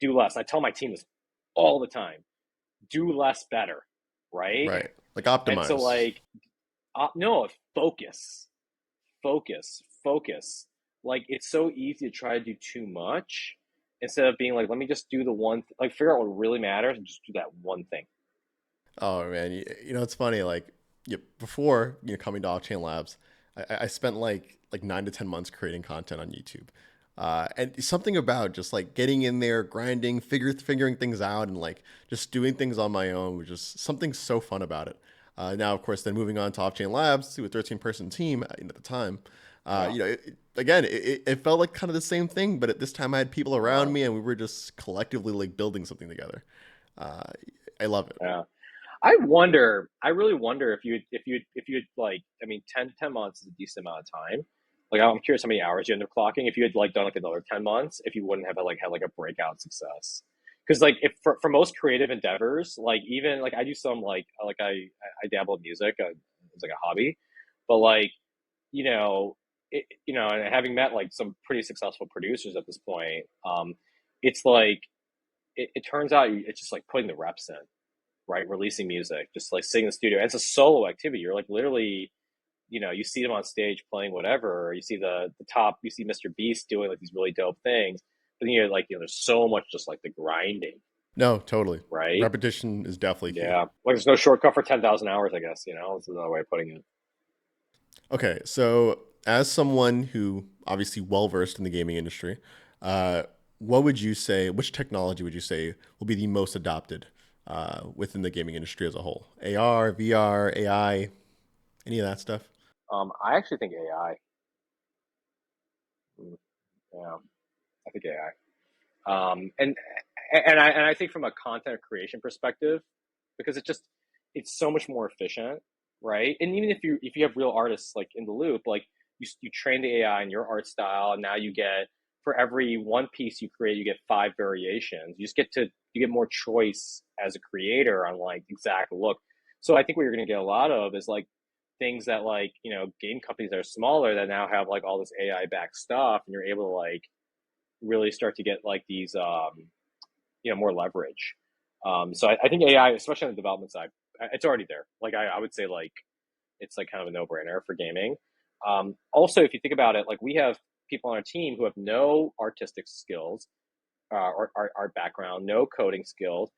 [SPEAKER 1] do less. I tell my team this all the time: do less, better, right?
[SPEAKER 2] Right. Like
[SPEAKER 1] And so
[SPEAKER 2] optimize.
[SPEAKER 1] like no, focus, focus. Like it's so easy to try to do too much instead of being like, let me just do the one, like figure out what really matters and just do that one thing.
[SPEAKER 2] Oh man, it's funny. Like, before coming to Offchain Labs, I spent like 9 to 10 months creating content on YouTube, and something about just like getting in there, grinding, figuring things out, and like just doing things on my own was just something so fun about it. Now, of course, then moving on to Offchain Labs to a 13-person team at the time,
[SPEAKER 1] Yeah,
[SPEAKER 2] again, it felt like kind of the same thing, but at this time I had people around
[SPEAKER 1] yeah,
[SPEAKER 2] me, and we were just collectively like building something together. Uh, I love it.
[SPEAKER 1] yeah. I really wonder if you had like, I mean, 10 months is a decent amount of time. Like, I'm curious how many hours you end up clocking. If you had like done like another 10 months, if you wouldn't have like had like a breakout success. Because like if for most creative endeavors, like even like I do some like I dabble in music, it's like a hobby, but like, you know, and having met like some pretty successful producers at this point, it's like, it turns out it's just like putting the reps in, right? Releasing music, just like sitting in the studio. And it's a solo activity. You're like literally, you see them on stage playing whatever, or you see the top, you see Mr. Beast doing like these really dope things. But then you're like, there's so much just like the grinding,
[SPEAKER 2] No, totally.
[SPEAKER 1] right?
[SPEAKER 2] Repetition is definitely key.
[SPEAKER 1] Yeah. Like there's no shortcut for 10,000 hours, I guess, That's another way of putting it.
[SPEAKER 2] Okay, so as someone who obviously well versed in the gaming industry, uh, what would you say? Which technology would you say will be the most adopted within the gaming industry as a whole? AR, VR, AI, any of that stuff?
[SPEAKER 1] I actually think AI. Yeah, I think AI. And I think from a content creation perspective, because it's so much more efficient, right? And even if you have real artists like in the loop, like you train the AI in your art style, and now you get, for every one piece you create, you get five variations. You get more choice as a creator on like exact look. So I think what you're going to get a lot of is like things that like game companies that are smaller that now have like all this AI backed stuff, and you're able to like really start to get like these more leverage. So I think AI, especially on the development side, it's already there. Like I would say like it's like kind of a no brainer for gaming. Also, if you think about it, like we have people on our team who have no artistic skills, or art background, no coding skills,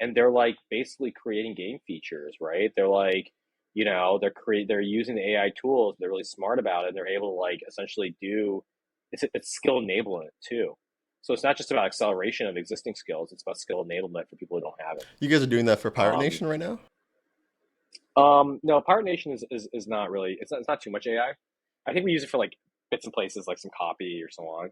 [SPEAKER 1] and they're like basically creating game features, right? They're like, they're using the AI tools. They're really smart about it. And they're able to like essentially do, it's skill enablement too. So it's not just about acceleration of existing skills. It's about skill enablement for people who don't have it.
[SPEAKER 2] You guys are doing that for Pirate
[SPEAKER 1] Um,
[SPEAKER 2] Nation right now?
[SPEAKER 1] no, Pirate Nation is not really. It's not too much AI. I think we use it for like bits and places, like some copy or so on.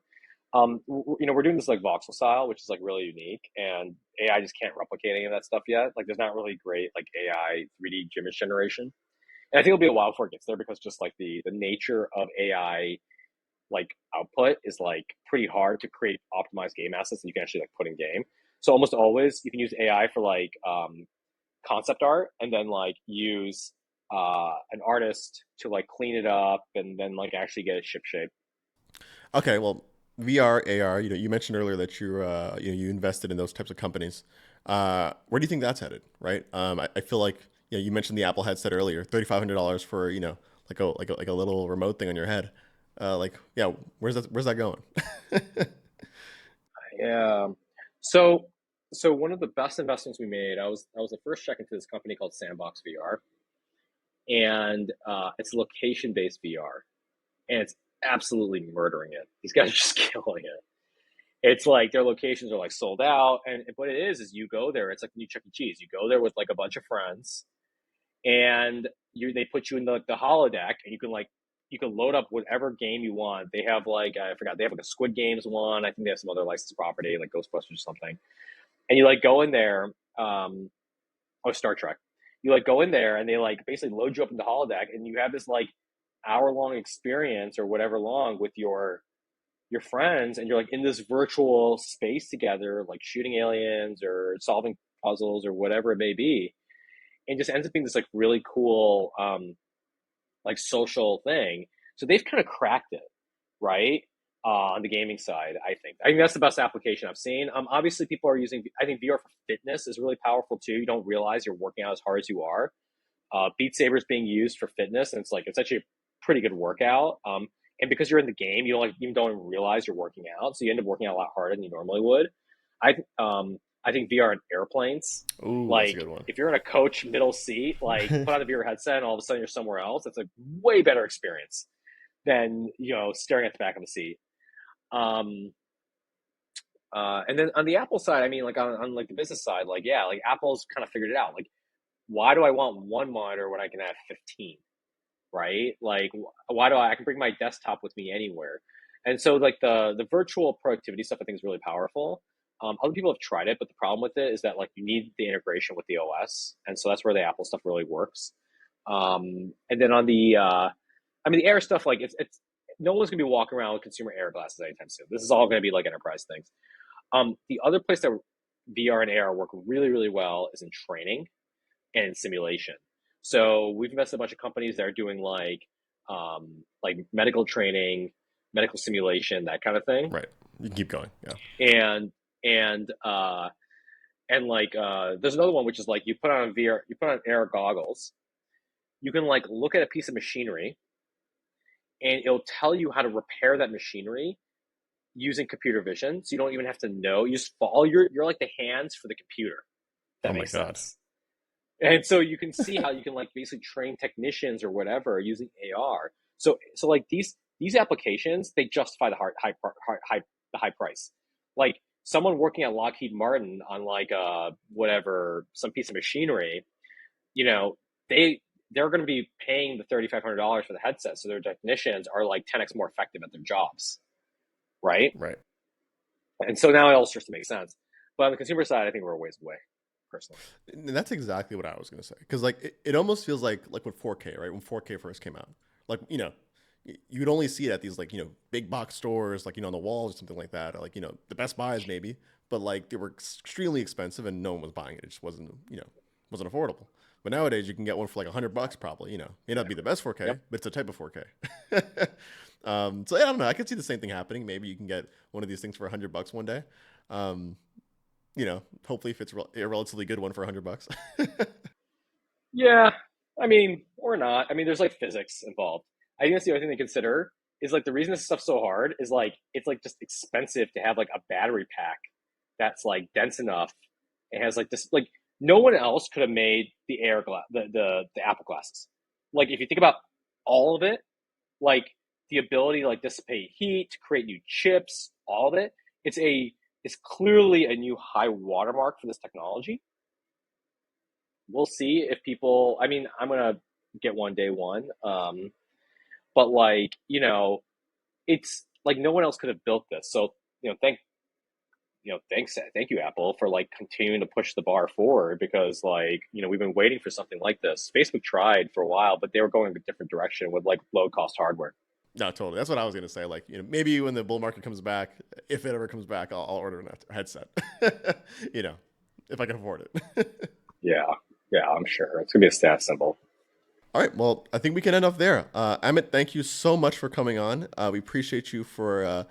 [SPEAKER 1] We're doing this like voxel style, which is like really unique, and AI just can't replicate any of that stuff yet. Like, there's not really great like AI 3D image generation, And I think it'll be a while before it gets there because just like the nature of AI like output is like pretty hard to create optimized game assets that you can actually like put in game. So almost always you can use AI for like concept art and then like use an artist to like clean it up and then like actually get it ship shape.
[SPEAKER 2] Okay, well, VR, AR. You mentioned earlier that you invested in those types of companies. Where do you think that's headed? Right. I feel like you mentioned the Apple headset earlier, $3,500 for like a little remote thing on your head. Yeah, where's that going?
[SPEAKER 1] Yeah. So so one of the best investments we made, I was the first check into this company called Sandbox VR, and it's location based VR, and it's absolutely murdering it. These guys are just killing it. It's like their locations are like sold out, and what it is you go there. It's like new Chuck E. Cheese. You go there with like a bunch of friends, and they put you in the holodeck, and you can load up whatever game you want. They have like I forgot they have like a Squid Games one. I think they have some other licensed property like Ghostbusters or something. And you like go in there, or Star Trek. You like go in there, and they like basically load you up in the holodeck, and you have this like hour long experience or whatever long with your friends, and you're like in this virtual space together, like shooting aliens or solving puzzles or whatever it may be, and just ends up being this like really cool like social thing. So they've kind of cracked it, right? On the gaming side, I think that's the best application I've seen. Obviously, people are using. I think VR for fitness is really powerful too. You don't realize you're working out as hard as you are. Beat Saber is being used for fitness, and it's actually a pretty good workout. And because you're in the game, you don't even realize you're working out, so you end up working out a lot harder than you normally would. I think VR in airplanes,
[SPEAKER 2] Ooh, that's a
[SPEAKER 1] like
[SPEAKER 2] good one.
[SPEAKER 1] if you're in a coach middle seat, like put on a VR headset, and all of a sudden you're somewhere else. It's a way better experience than staring at the back of the seat. Um, and then on the Apple side, I mean, like on like the business side, like yeah, like Apple's kind of figured it out. Like, why do I want one monitor when I can have 15? Right? Like, why do I can bring my desktop with me anywhere? And so, like the virtual productivity stuff, I think is really powerful. Other people have tried it, but the problem with it is that like you need the integration with the OS, and so that's where the Apple stuff really works. And then on I mean, the Air stuff, like it's no one's gonna be walking around with consumer Air glasses anytime soon. This is all gonna be like enterprise things. The other place that VR and AR work really, really well is in training and simulation. So we've invested in a bunch of companies that are doing like medical training, medical simulation, that kind of thing.
[SPEAKER 2] Right. You can keep going. Yeah.
[SPEAKER 1] And and there's another one which is like you put on VR, you put on AR goggles, you can like look at a piece of machinery, and it'll tell you how to repair that machinery using computer vision. So you don't even have to know. You just follow you're like the hands for the computer. If
[SPEAKER 2] Oh
[SPEAKER 1] that
[SPEAKER 2] my
[SPEAKER 1] makes
[SPEAKER 2] God.
[SPEAKER 1] sense. And so you can see how you can like basically train technicians or whatever using AR. So like these applications, they justify the high price. Like someone working at Lockheed Martin on like whatever some piece of machinery, you know, they're going to be paying the $3,500 for the headset, so their technicians are like 10x more effective at their jobs, right?
[SPEAKER 2] Right.
[SPEAKER 1] And so now it all starts to make sense. But on the consumer side, I think we're a ways away, personally.
[SPEAKER 2] And that's exactly what I was gonna say. Because like it almost feels like with 4K, right? When 4K first came out, like you would only see it at these like big box stores, like on the walls or something like that, or like the Best Buys maybe, but like they were extremely expensive and no one was buying it. It just wasn't affordable. But nowadays you can get one for like $100 probably. May not be the best 4K,
[SPEAKER 1] Yep.
[SPEAKER 2] but it's a type of 4K. So I don't know. I could see the same thing happening. Maybe you can get one of these things for $100 one day. Um, hopefully if it's a relatively good one for $100.
[SPEAKER 1] Yeah, I mean, or not. I mean, there's like physics involved. I think that's the other thing to consider is like the reason this stuff's so hard is like it's like just expensive to have like a battery pack that's like dense enough. It has like this like no one else could have made the Air glass the Apple glasses. Like if you think about all of it, like the ability to like dissipate heat, to create new chips, all of it, it's clearly a new high watermark for this technology. We'll see if people. I mean, I'm gonna get one day one, but like it's like no one else could have built this. So thank thank you, Apple, for like continuing to push the bar forward, because like, we've been waiting for something like this. Facebook tried for a while, but they were going a different direction with like low cost hardware.
[SPEAKER 2] No, totally. That's what I was gonna say. Like, maybe when the bull market comes back, if it ever comes back, I'll order a headset. If I can afford it.
[SPEAKER 1] Yeah, yeah, I'm sure it's gonna be a stat symbol.
[SPEAKER 2] All right. Well, I think we can end off there. Amitt, thank you so much for coming on. We appreciate you for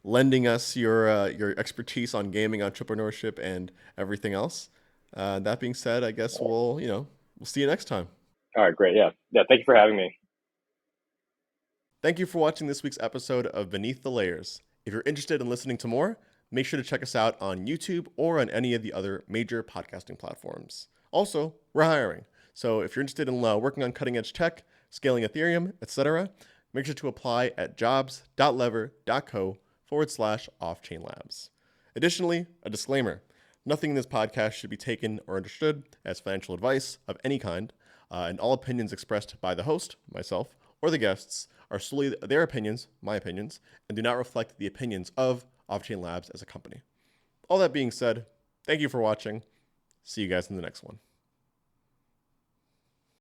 [SPEAKER 2] lending us your expertise on gaming entrepreneurship and everything else. That being said, I guess we'll see you next time.
[SPEAKER 1] All right, great. Yeah, yeah. Thank you for having me.
[SPEAKER 2] Thank you for watching this week's episode of Beneath the Layers. If you're interested in listening to more, make sure to check us out on YouTube or on any of the other major podcasting platforms. Also, we're hiring. So if you're interested in working on cutting edge tech, scaling Ethereum, etc., make sure to apply at jobs.lever.co/Offchain Labs. Additionally, a disclaimer: nothing in this podcast should be taken or understood as financial advice of any kind, and all opinions expressed by the host, myself, or the guests are solely their opinions, my opinions, and do not reflect the opinions of Offchain Labs as a company. All that being said, thank you for watching. See you guys in the next one.